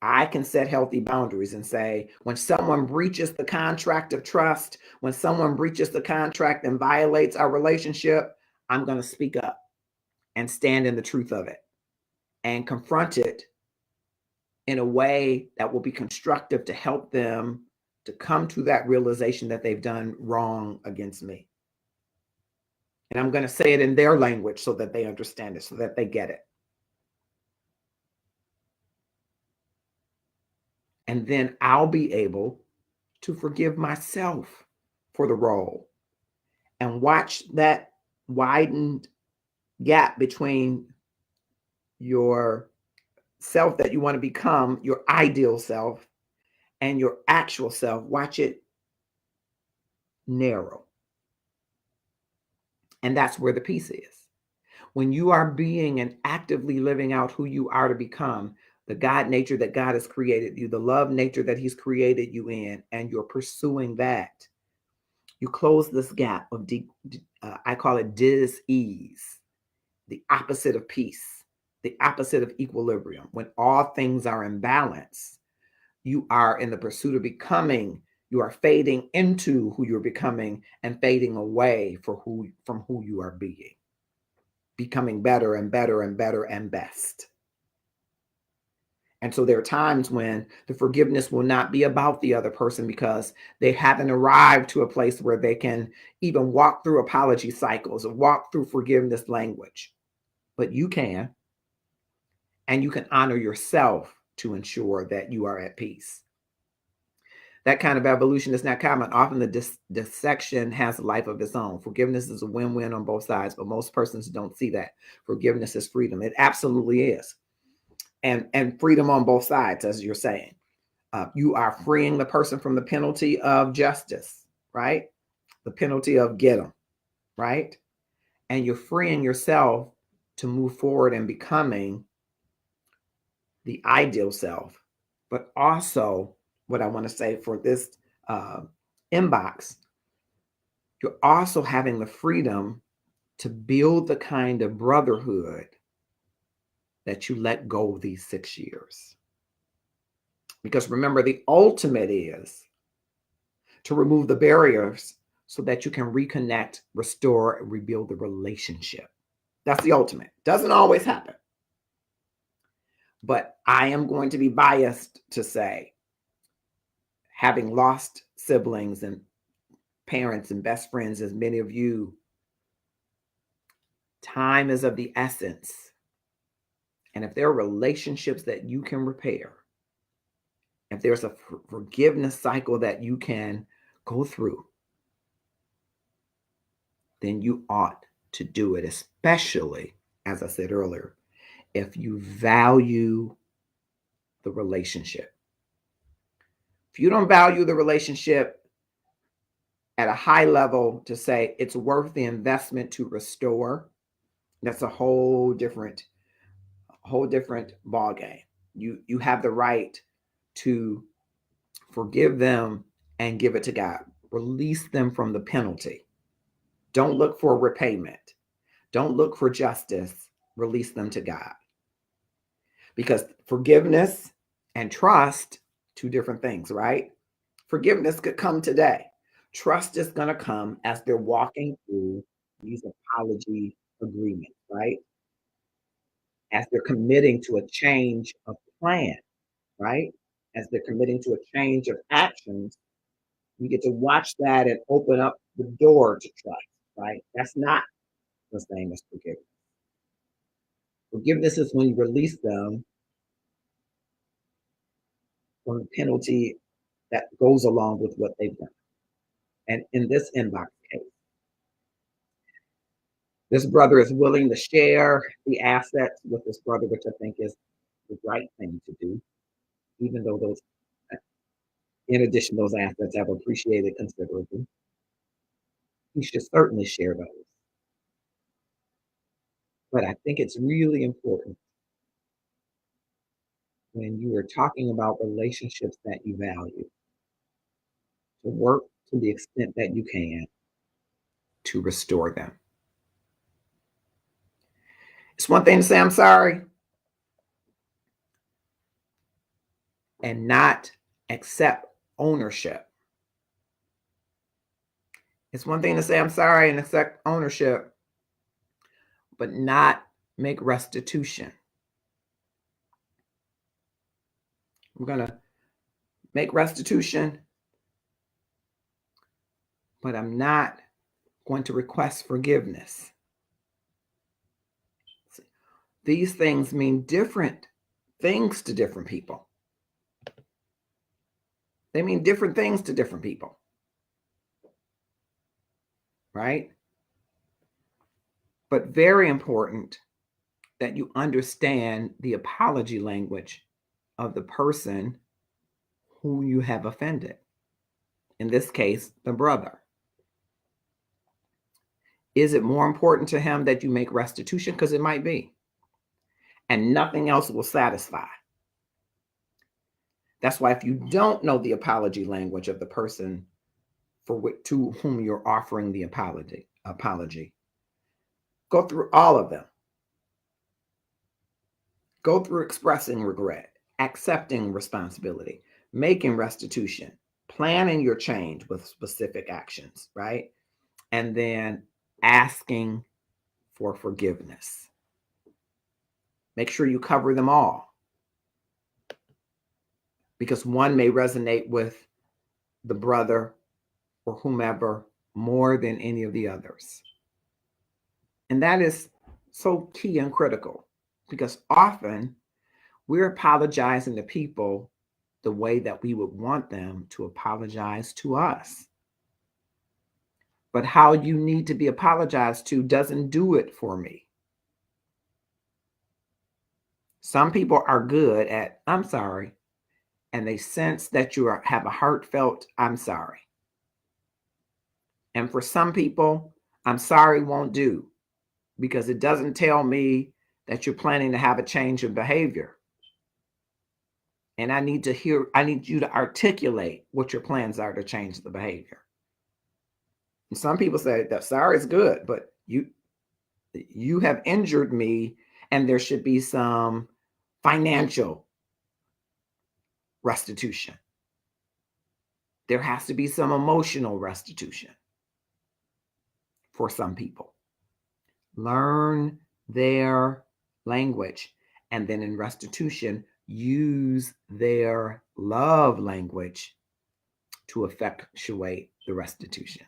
I can set healthy boundaries and say, when someone breaches the contract of trust, when someone breaches the contract and violates our relationship, I'm going to speak up and stand in the truth of it and confront it in a way that will be constructive to help them to come to that realization that they've done wrong against me. And I'm going to say it in their language so that they understand it, so that they get it. And then I'll be able to forgive myself for the role and watch that widened gap between your self that you want to become, your ideal self, and your actual self. Watch it narrow. And that's where the peace is. When you are being and actively living out who you are to become, the God nature that God has created you, the love nature that He's created you in, and you're pursuing that, you close this gap of I call it dis-ease, the opposite of peace, the opposite of equilibrium. When all things are in balance, you are in the pursuit of becoming, you are fading into who you're becoming and fading away from who you are being, becoming better and better and better and best. And so there are times when the forgiveness will not be about the other person because they haven't arrived to a place where they can even walk through apology cycles or walk through forgiveness language. But you can, and you can honor yourself to ensure that you are at peace. That kind of evolution is not common. Often the dissection has a life of its own. Forgiveness is a win-win on both sides, but most persons don't see that. Forgiveness is freedom. It absolutely is. And freedom on both sides, as you're saying. You are freeing the person from the penalty of justice, right? The penalty of get them, right? And you're freeing yourself to move forward and becoming the ideal self. But also, what I want to say for this inbox, you're also having the freedom to build the kind of brotherhood that you let go of these 6 years. Because remember, the ultimate is to remove the barriers so that you can reconnect, restore, and rebuild the relationship. That's the ultimate. Doesn't always happen. But I am going to be biased to say, having lost siblings and parents and best friends, as many of you, time is of the essence. And if there are relationships that you can repair, if there's a forgiveness cycle that you can go through, then you ought to do it, especially, as I said earlier, if you value the relationship. If you don't value the relationship at a high level to say it's worth the investment to restore, That's a whole different ball game. You have the right to forgive them and give it to God. Release them from the penalty. Don't look for repayment. Don't look for justice. Release them to God. Because forgiveness and trust, two different things, right? Forgiveness could come today. Trust is going to come as they're walking through these apology agreements, right? As they're committing to a change of plan, right? As they're committing to a change of actions, we get to watch that and open up the door to trust, right? That's not the same as forgiveness. Forgiveness is when you release them from the penalty that goes along with what they've done. And in this inbox case, this brother is willing to share the assets with this brother, which I think is the right thing to do, even though those, in addition, those assets have appreciated considerably. He should certainly share those. But I think it's really important when you are talking about relationships that you value to work to the extent that you can to restore them. It's one thing to say, I'm sorry, and not accept ownership. It's one thing to say, I'm sorry, and accept ownership, but not make restitution. We're going to make restitution, but I'm not going to request forgiveness. These things mean different things to different people. They mean different things to different people, right? But very important that you understand the apology language of the person who you have offended. In this case, the brother. Is it more important to him that you make restitution? Because it might be. And nothing else will satisfy. That's why if you don't know the apology language of the person to whom you're offering the apology, go through all of them. Go through expressing regret, accepting responsibility, making restitution, planning your change with specific actions, right? And then asking for forgiveness. Make sure you cover them all, because one may resonate with the brother or whomever more than any of the others. And that is so key and critical, because often we're apologizing to people the way that we would want them to apologize to us. But how you need to be apologized to doesn't do it for me. Some people are good at, I'm sorry, and they sense that you have a heartfelt, I'm sorry. And for some people, I'm sorry won't do, because it doesn't tell me that you're planning to have a change of behavior. And I need you to articulate what your plans are to change the behavior. And some people say that sorry is good, but you have injured me, and there should be some financial restitution. There has to be some emotional restitution for some people. Learn their language, and then in restitution, use their love language to effectuate the restitution.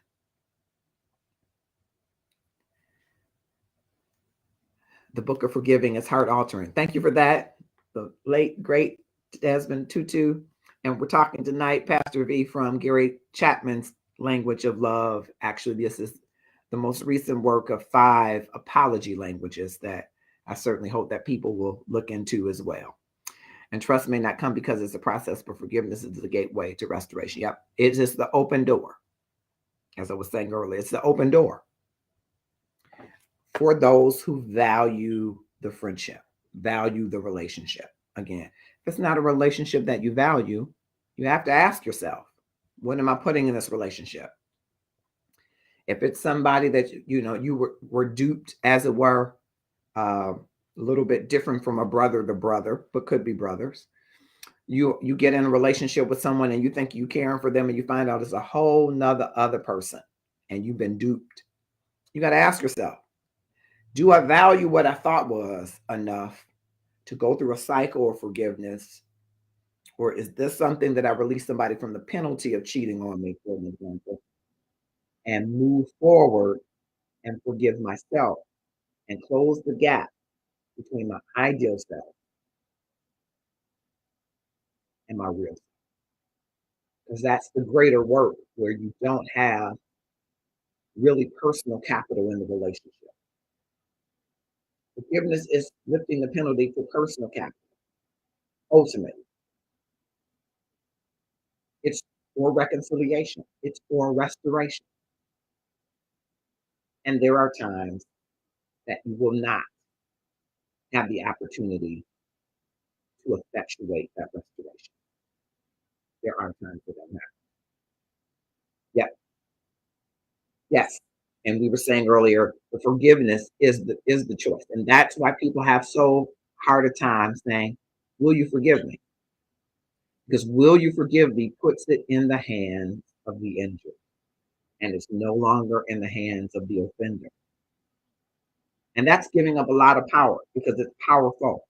The Book of Forgiving is heart altering. Thank you for that. The late, great Desmond Tutu. And we're talking tonight, Pastor V, from Gary Chapman's Language of Love. Actually, this is the most recent work of 5 apology languages that I certainly hope that people will look into as well. And trust may not come because it's a process, but forgiveness is the gateway to restoration. Yep, it is the open door. As I was saying earlier, it's the open door for those who value the friendship, value the relationship. Again, if it's not a relationship that you value, you have to ask yourself, what am I putting in this relationship? If it's somebody that you were duped, as it were, a little bit different from a brother to brother, but could be brothers. You get in a relationship with someone and you think you caring for them, and you find out it's a whole nother other person, and you've been duped. You got to ask yourself, do I value what I thought was enough to go through a cycle of forgiveness? Or is this something that I release somebody from the penalty of cheating on me, for an example, and move forward and forgive myself and close the gap between my ideal self and my real self? Because that's the greater work, where you don't have really personal capital in the relationship. Forgiveness is lifting the penalty for personal capital. Ultimately, it's for reconciliation, it's for restoration. And there are times that you will not have the opportunity to effectuate that restoration. There are times that that matter. Yeah, yes. And we were saying earlier, the forgiveness is the choice. And that's why people have so hard a time saying, will you forgive me? Because will you forgive me puts it in the hands of the injured, and it's no longer in the hands of the offender. And that's giving up a lot of power, because it's powerful.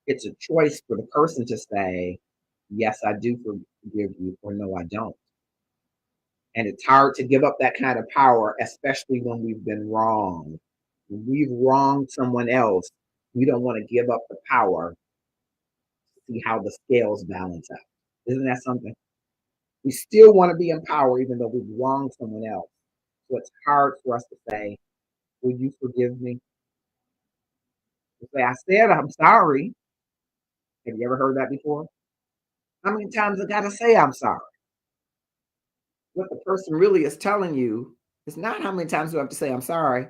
It's a choice for the person to say, yes, I do forgive you, or no, I don't. And it's hard to give up that kind of power, especially when we've been wronged. When we've wronged someone else, we don't want to give up the power to see how the scales balance out. Isn't that something? We still want to be in power even though we've wronged someone else. So it's hard for us to say, will you forgive me? To say, I said I'm sorry. Have you ever heard that before? How many times I got to say I'm sorry? What the person really is telling you is not how many times do I have to say I'm sorry.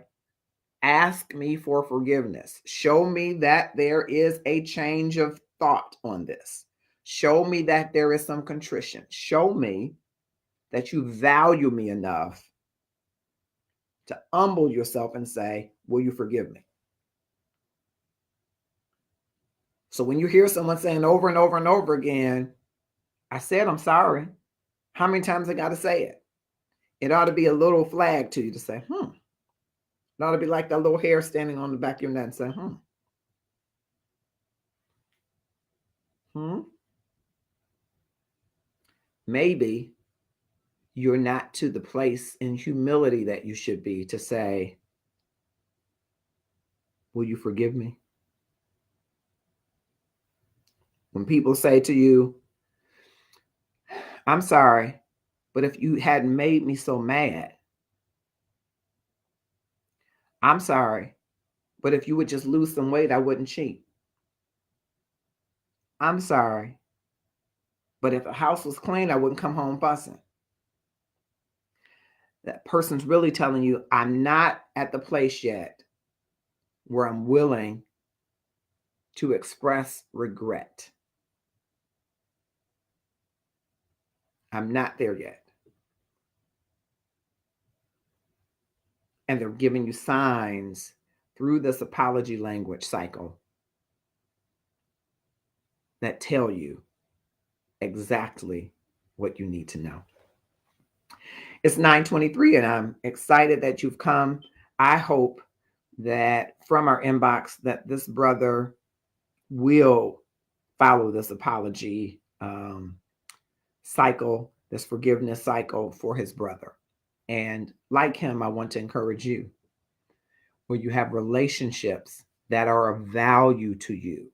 Ask me for forgiveness. Show me that there is a change of thought on this. Show me that there is some contrition. Show me that you value me enough to humble yourself and say, will you forgive me? So when you hear someone saying over and over and over again, I said I'm sorry, how many times I got to say it? It ought to be a little flag to you to say, It ought to be like that little hair standing on the back of your neck and say, Maybe you're not to the place in humility that you should be to say, will you forgive me? When people say to you, I'm sorry, but if you hadn't made me so mad, I'm sorry, but if you would just lose some weight, I wouldn't cheat. I'm sorry, but if the house was clean, I wouldn't come home fussing. That person's really telling you, I'm not at the place yet where I'm willing to express regret. I'm not there yet. And they're giving you signs through this apology language cycle that tell you exactly what you need to know. It's 9:23 and I'm excited that you've come. I hope that from our inbox that this brother will follow this apology cycle, this forgiveness cycle for his brother. And like him, I want to encourage you, where you have relationships that are of value to you,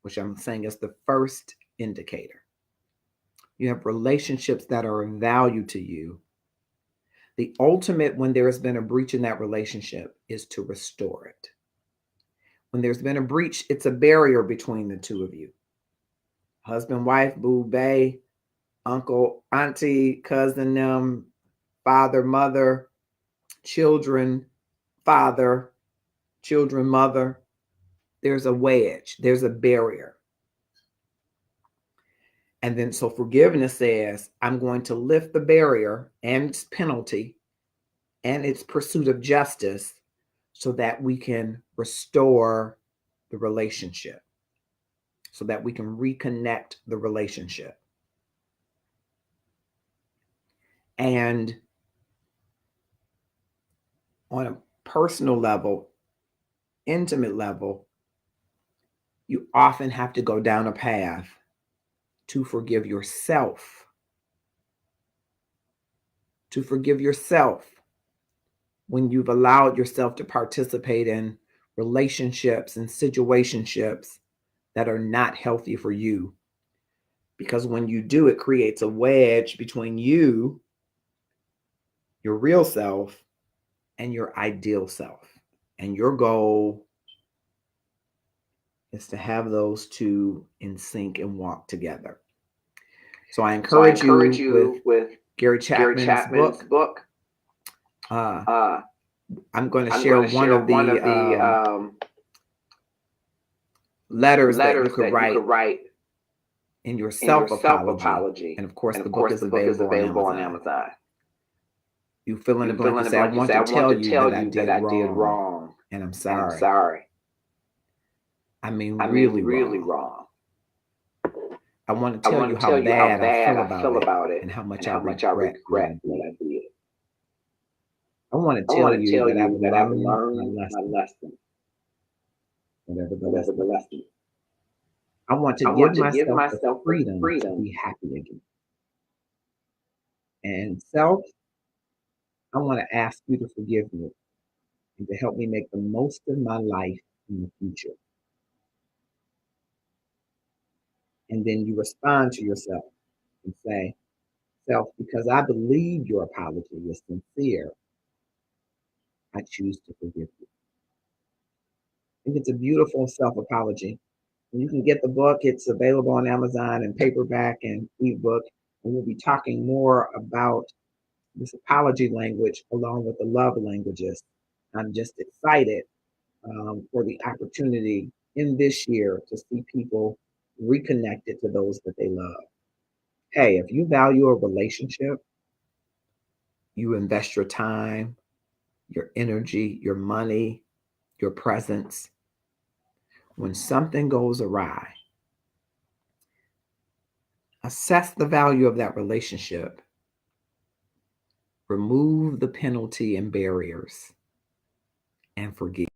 which I'm saying is the first indicator. You have relationships that are of value to you. The ultimate, when there has been a breach in that relationship, is to restore it. When there's been a breach, it's a barrier between the two of you. Husband, wife, boo, bae, uncle, auntie, cousin, them, father, mother, children, father, children, mother, there's a wedge, there's a barrier. And then so forgiveness says, I'm going to lift the barrier and its penalty and its pursuit of justice so that we can restore the relationship, so that we can reconnect the relationship. And on a personal level, intimate level, you often have to go down a path to forgive yourself. To forgive yourself when you've allowed yourself to participate in relationships and situationships that are not healthy for you. Because when you do, it creates a wedge between you, your real self, and your ideal self. And your goal is to have those two in sync and walk together. So I encourage you with Gary Chapman's book. I'm going to share one of the letters that you could write in your self-apology. And of course, the book is available on Amazon. You fill in the blank, you say, I want to tell you that I did wrong, and I'm sorry. I mean, really wrong. I want to tell you how bad I feel about it and how much I regret what I did. I want to tell you that I've learned my lesson. Whatever the lesson. I want to give myself the freedom to be happy again. And self, I want to ask you to forgive me and to help me make the most of my life in the future. And then you respond to yourself and say, self, because I believe your apology is sincere, I choose to forgive you. I think it's a beautiful self-apology. And you can get the book. It's available on Amazon in paperback and ebook. And we'll be talking more about this apology language along with the love languages. I'm just excited for the opportunity in this year to see people reconnected to those that they love. Hey, if you value a relationship, you invest your time, your energy, your money, your presence. When something goes awry, assess the value of that relationship. Remove the penalty and barriers and forgive.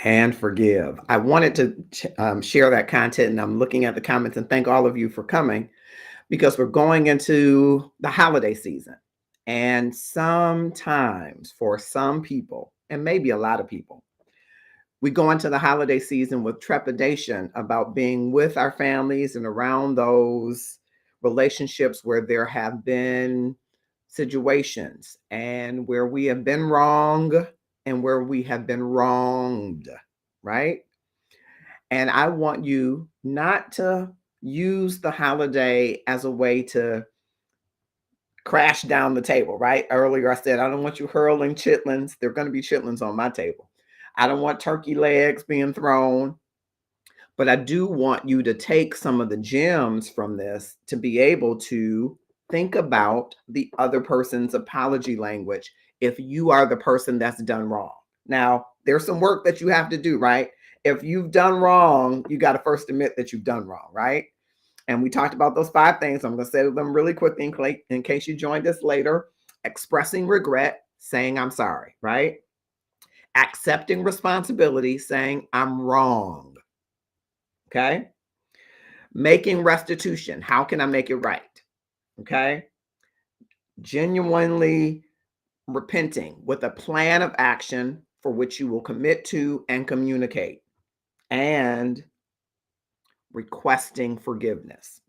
And forgive. I wanted to share that content, and I'm looking at the comments and thank all of you for coming because we're going into the holiday season. And sometimes for some people, and maybe a lot of people, we go into the holiday season with trepidation about being with our families and around those relationships where there have been situations and where we have been wrong and where we have been wronged, right? And I want you not to use the holiday as a way to crash down the table, right? Earlier I said, I don't want you hurling chitlins. There are going to be chitlins on my table. I don't want turkey legs being thrown. But I do want you to take some of the gems from this to be able to think about the other person's apology language if you are the person that's done wrong. Now, there's some work that you have to do, right? If you've done wrong, you got to first admit that you've done wrong, right? And we talked about those 5 things. I'm going to say them really quickly in case you joined us later. Expressing regret, saying I'm sorry, right? Accepting responsibility, saying I'm wrong. Okay. Making restitution. How can I make it right? Okay. Genuinely repenting with a plan of action for which you will commit to and communicate, and requesting forgiveness.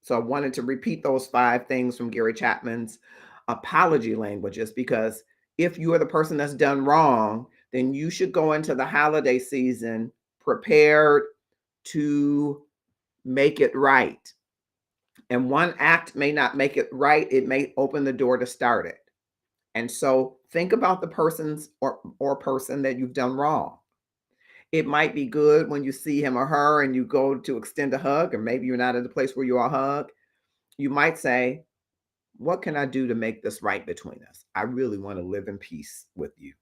So I wanted to repeat those 5 things from Gary Chapman's apology languages, because if you are the person that's done wrong, then you should go into the holiday season prepared to make it right. And one act may not make it right. It may open the door to start it. And so think about the persons or person that you've done wrong. It might be good when you see him or her and you go to extend a hug, or maybe you're not at the place where you all hug. You might say, what can I do to make this right between us? I really want to live in peace with you.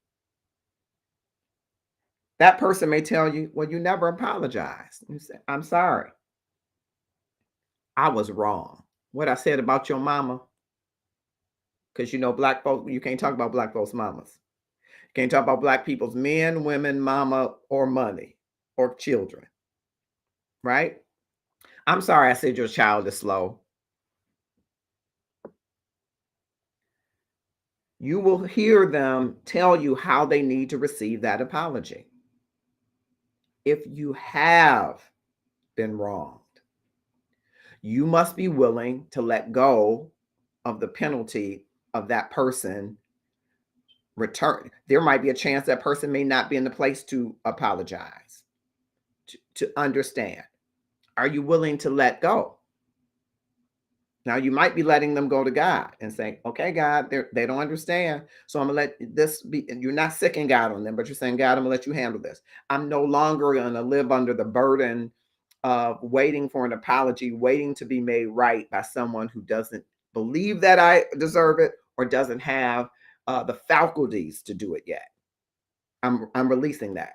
That person may tell you, well, you never apologized. You say, I'm sorry. I was wrong. What I said about your mama, because black folks, you can't talk about black folks' mamas. You can't talk about black people's men, women, mama, or money, or children, right? I'm sorry I said your child is slow. You will hear them tell you how they need to receive that apology. If you have been wronged, you must be willing to let go of the penalty of that person return. There might be a chance that person may not be in the place to apologize, to understand. Are you willing to let go? Now, you might be letting them go to God and saying, okay, God, they don't understand. So I'm going to let this be. You're not sicking God on them, but you're saying, God, I'm going to let you handle this. I'm no longer going to live under the burden of waiting for an apology, waiting to be made right by someone who doesn't believe that I deserve it or doesn't have the faculties to do it yet. I'm releasing that.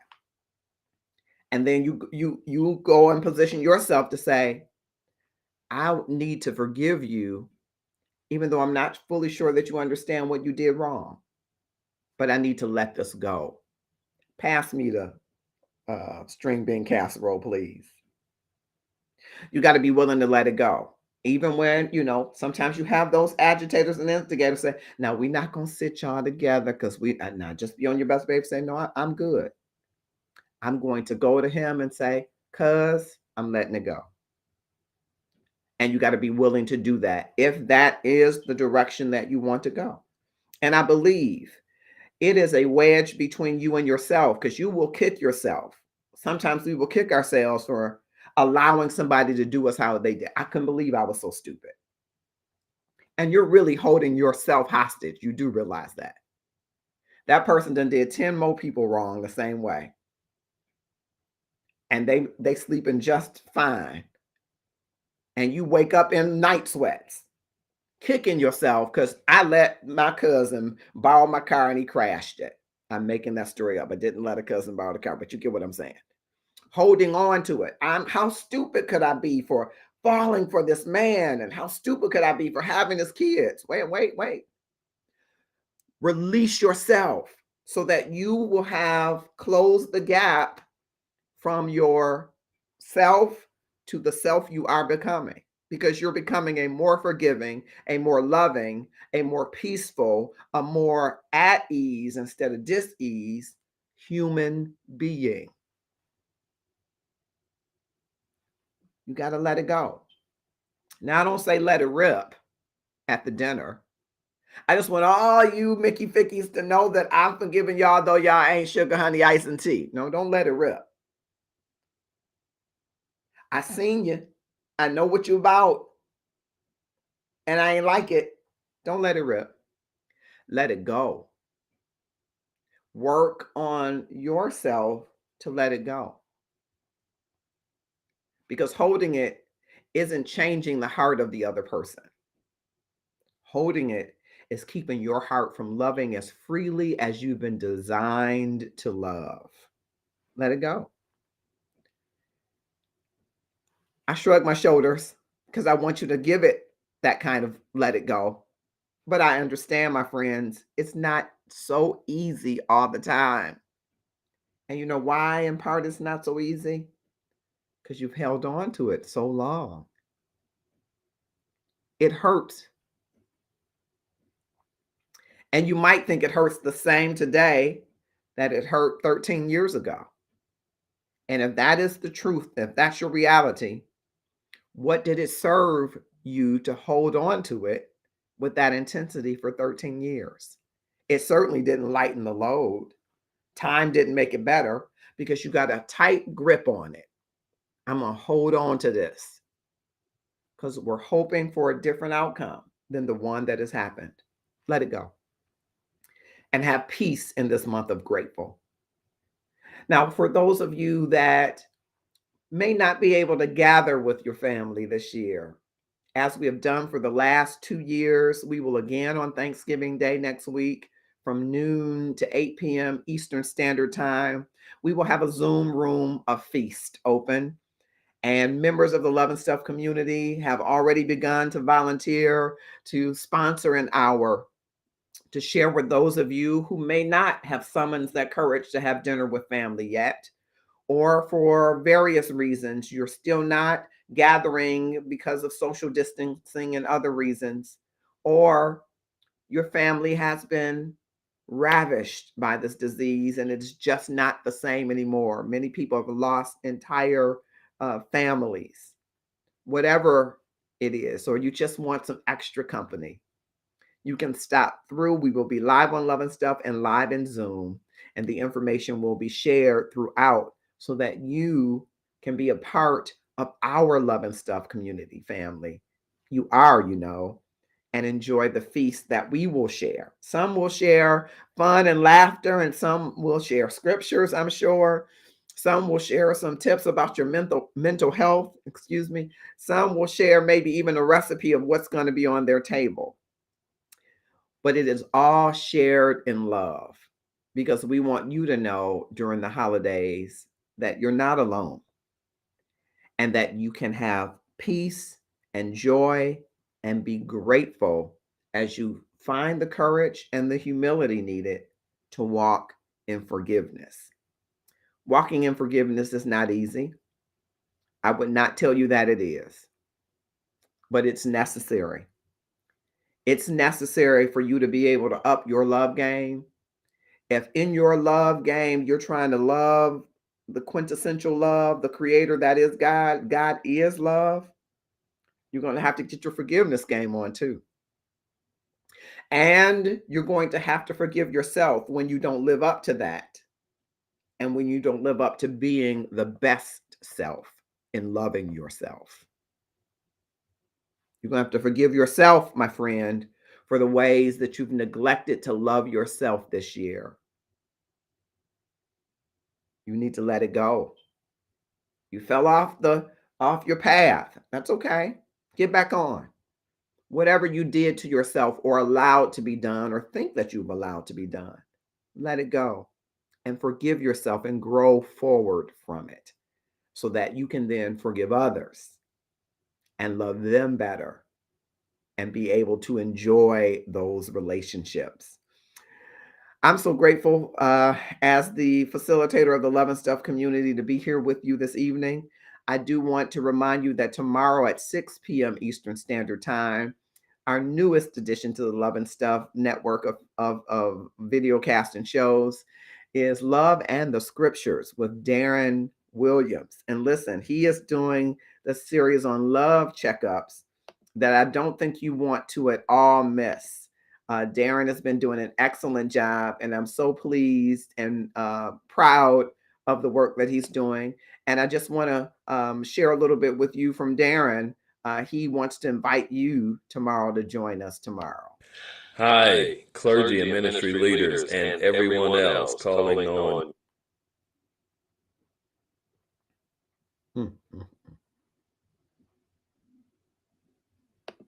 And then you go and position yourself to say, I need to forgive you, even though I'm not fully sure that you understand what you did wrong, but I need to let this go. Pass me the string bean casserole, please. You got to be willing to let it go. Even when, sometimes you have those agitators and instigators say, now we're not going to sit y'all together because now just be on your best behavior. Say, no, I'm good. I'm going to go to him and say, cuz I'm letting it go. And you got to be willing to do that if that is the direction that you want to go. And I believe it is a wedge between you and yourself, because you will kick yourself. Sometimes we will kick ourselves for allowing somebody to do us how they did. I couldn't believe I was so stupid. And you're really holding yourself hostage. You do realize that. That person done did 10 more people wrong the same way. And they sleeping just fine. And you wake up in night sweats, kicking yourself because I let my cousin borrow my car and he crashed it. I'm making that story up. I didn't let a cousin borrow the car, but you get what I'm saying. Holding on to it. How stupid could I be for falling for this man? And how stupid could I be for having his kids? Wait. Release yourself so that you will have closed the gap from your self to the self you are becoming, because you're becoming a more forgiving, a more loving, a more peaceful, a more at ease instead of dis-ease human being. You got to let it go. Now, I don't say let it rip at the dinner. I just want all you Mickey Fickies to know that I'm forgiving y'all, though y'all ain't sugar, honey, ice, and tea. No, don't let it rip. I seen you. I know what you about. And I ain't like it. Don't let it rip. Let it go. Work on yourself to let it go. Because holding it isn't changing the heart of the other person. Holding it is keeping your heart from loving as freely as you've been designed to love. Let it go. I shrug my shoulders because I want you to give it that kind of let it go. But I understand, my friends, it's not so easy all the time. And you know why, in part, it's not so easy? Because you've held on to it so long. It hurts. And you might think it hurts the same today that it hurt 13 years ago. And if that is the truth, if that's your reality, what did it serve you to hold on to it with that intensity for 13 years? It certainly didn't lighten the load. Time didn't make it better because you got a tight grip on it. I'm going to hold on to this because we're hoping for a different outcome than the one that has happened. Let it go. and have peace in this month of grateful. Now, for those of you that may not be able to gather with your family this year, as we have done for the last 2 years, we will again on Thanksgiving Day next week from noon to 8 p.m. Eastern Standard Time. We will have a Zoom room, a feast open. And members of the Love and Stuff community have already begun to volunteer to sponsor an hour to share with those of you who may not have summoned that courage to have dinner with family yet, or for various reasons, you're still not gathering because of social distancing and other reasons, or your family has been ravished by this disease and it's just not the same anymore. Many people have lost entire families, whatever it is, or you just want some extra company. You can stop through. We will be live on Love and Stuff and live in Zoom, and the information will be shared throughout so that you can be a part of our Love and Stuff community family. You are, and enjoy the feast that we will share. Some will share fun and laughter, and some will share scriptures, I'm sure. Some will share some tips about your mental health, excuse me. Some will share maybe even a recipe of what's going to be on their table. But it is all shared in love, because we want you to know during the holidays that you're not alone and that you can have peace and joy and be grateful as you find the courage and the humility needed to walk in forgiveness. Walking in forgiveness is not easy. I would not tell you that it is, but it's necessary. It's necessary for you to be able to up your love game. If in your love game, you're trying to love the quintessential love, the creator that is God, God is love, you're going to have to get your forgiveness game on too. And you're going to have to forgive yourself when you don't live up to that. And when you don't live up to being the best self in loving yourself. You're going to have to forgive yourself, my friend, for the ways that you've neglected to love yourself this year. You need to let it go. You fell off your path. That's okay. Get back on. Whatever you did to yourself or allowed to be done or think that you've allowed to be done, let it go and forgive yourself and grow forward from it so that you can then forgive others and love them better and be able to enjoy those relationships. I'm so grateful as the facilitator of the Love and Stuff community to be here with you this evening. I do want to remind you that tomorrow at 6 p.m. Eastern Standard Time, our newest addition to the Love and Stuff network of video cast and shows is Love and the Scriptures with Darren Williams. And listen, he is doing the series on love checkups that I don't think you want to at all miss. Darren has been doing an excellent job, and I'm so pleased and proud of the work that he's doing. And I just want to share a little bit with you from Darren. He wants to invite you tomorrow to join us tomorrow. Hi, clergy and ministry leaders, and everyone else calling on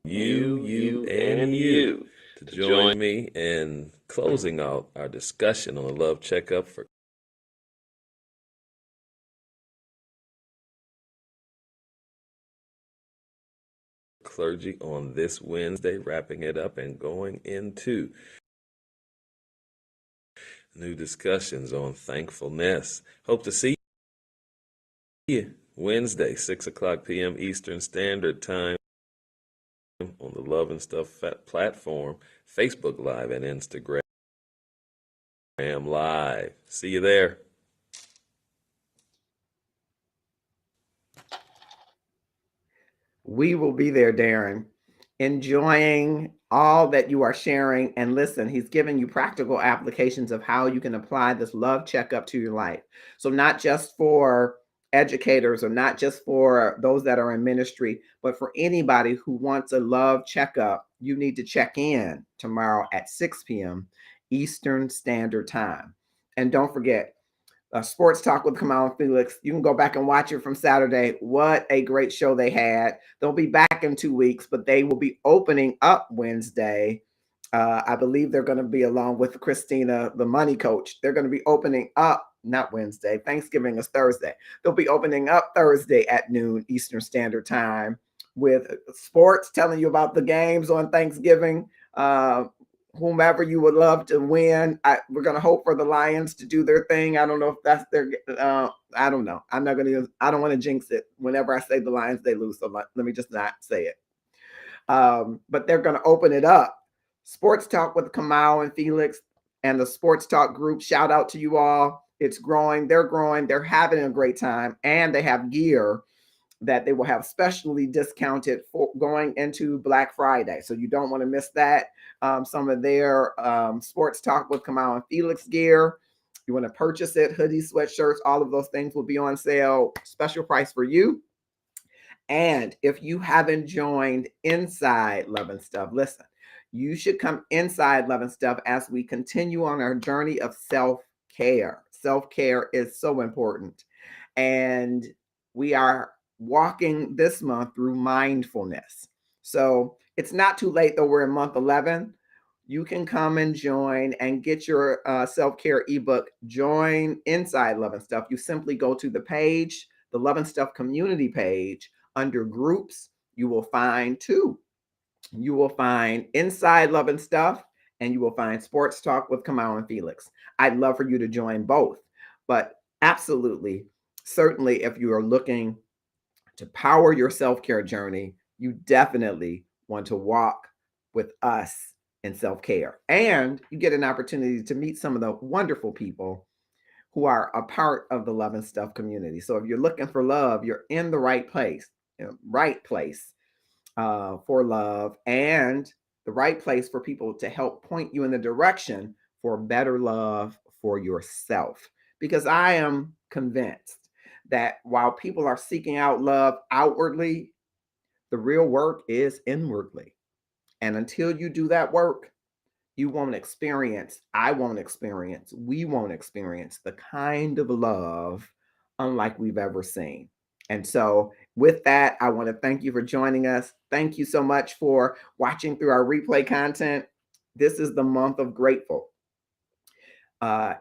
you to join me in closing out our discussion on the love checkup for clergy on this Wednesday, wrapping it up and going into new discussions on thankfulness. Hope to see you Wednesday, 6 o'clock p.m. Eastern Standard Time on the Love and Stuff platform, Facebook Live and Instagram Live. See you there. We will be there, Darren, enjoying all that you are sharing. And listen, he's giving you practical applications of how you can apply this love checkup to your life. So not just for educators or not just for those that are in ministry, but for anybody who wants a love checkup, you need to check in tomorrow at 6 p.m. Eastern Standard Time. And don't forget, Sports Talk with Kamal and Felix. You can go back and watch it from Saturday. What a great show they had. They'll be back in 2 weeks, but they will be opening up Wednesday. I believe they're going to be along with Christina, the money coach. They're going to be opening up, not Wednesday. Thanksgiving is Thursday. They'll be opening up Thursday at noon Eastern Standard Time with sports, telling you about the games on Thanksgiving. Whomever you would love to win. We're going to hope for the Lions to do their thing. I don't know if that's their, I don't know. I don't want to jinx it. Whenever I say the Lions, they lose. So let me just not say it. But they're going to open it up. Sports Talk with Kamal and Felix and the Sports Talk group. Shout out to you all. It's growing. They're having a great time. And they have gear that they will have specially discounted for going into Black Friday. So you don't want to miss that. Some of their Sports Talk with Kamal and Felix gear. You want to purchase it, hoodies, sweatshirts, all of those things will be on sale. Special price for you. And if you haven't joined Inside Love and Stuff, listen, you should come inside Love and Stuff as we continue on our journey of self-care. Self-care is so important. And we are walking this month through mindfulness. So it's not too late, though. We're in month 11. You can come and join and get your self-care ebook. Join Inside Love and Stuff. You simply go to the page, the Love and Stuff community page. Under groups, you will find two. You will find Inside Love and Stuff, and you will find Sports Talk with Kamal and Felix. I'd love for you to join both. But absolutely, certainly, if you are looking to power your self-care journey, you definitely want to walk with us in self-care. And you get an opportunity to meet some of the wonderful people who are a part of the Love and Stuff community. So if you're looking for love, you're in the right place, for love, and the right place for people to help point you in the direction for better love for yourself. Because I am convinced that while people are seeking out love outwardly, the real work is inwardly. And until you do that work, you won't experience, I won't experience, we won't experience the kind of love unlike we've ever seen. And so with that, I want to thank you for joining us. Thank you so much for watching through our replay content. This is the month of grateful.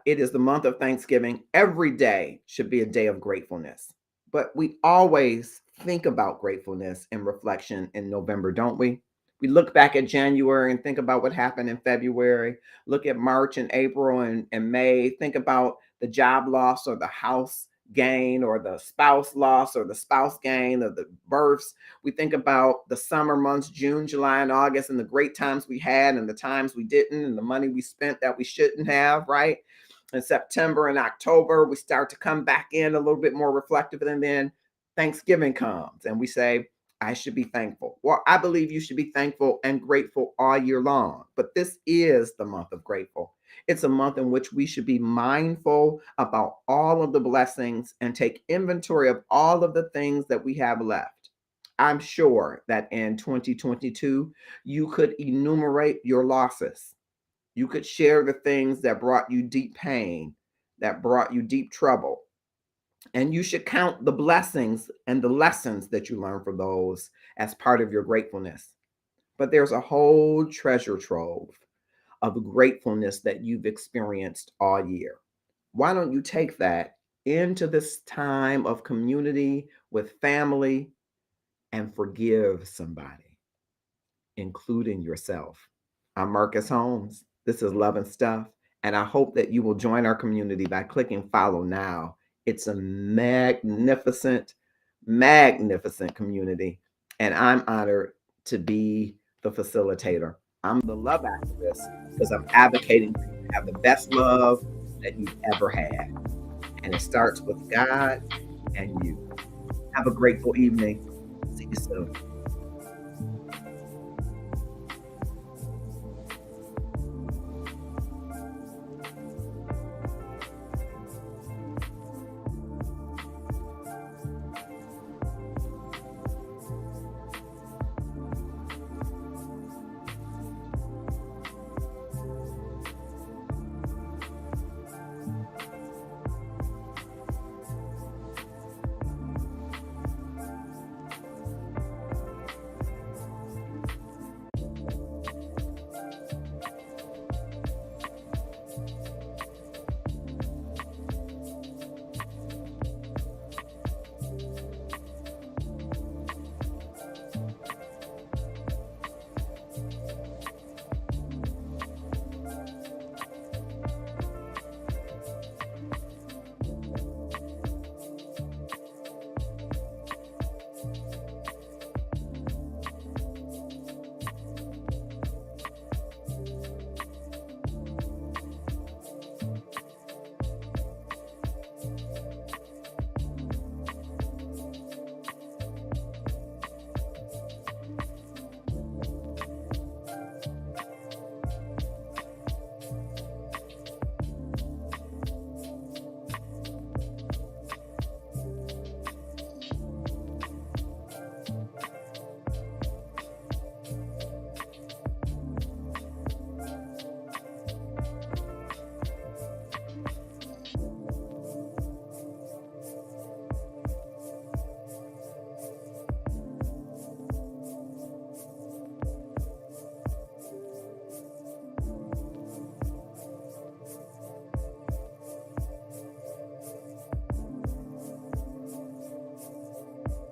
It is the month of Thanksgiving. Every day should be a day of gratefulness. But we always think about gratefulness and reflection in November, don't we? We look back at January and think about what happened in February. Look at March and April and May. Think about the job loss or the house gain or the spouse loss or the spouse gain or the births. We think about the summer months, June, July, and August, and the great times we had and the times we didn't, and the money we spent that we shouldn't have, right? In September and October, we start to come back in a little bit more reflective, and then Thanksgiving comes and we say, I should be thankful. Well, I believe you should be thankful and grateful all year long. But this is the month of grateful. It's a month in which we should be mindful about all of the blessings and take inventory of all of the things that we have left. I'm sure that in 2022, you could enumerate your losses. You could share the things that brought you deep pain, that brought you deep trouble. And you should count the blessings and the lessons that you learn from those as part of your gratefulness. But there's a whole treasure trove of gratefulness that you've experienced all year. Why don't you take that into this time of community with family and forgive somebody, including yourself? I'm Marcus Holmes. This is Love and Stuff. And I hope that you will join our community by clicking follow now. It's a magnificent, magnificent community. And I'm honored to be the facilitator. I'm the love activist because I'm advocating for you to have the best love that you've ever had. And it starts with God and you. Have a grateful evening. See you soon.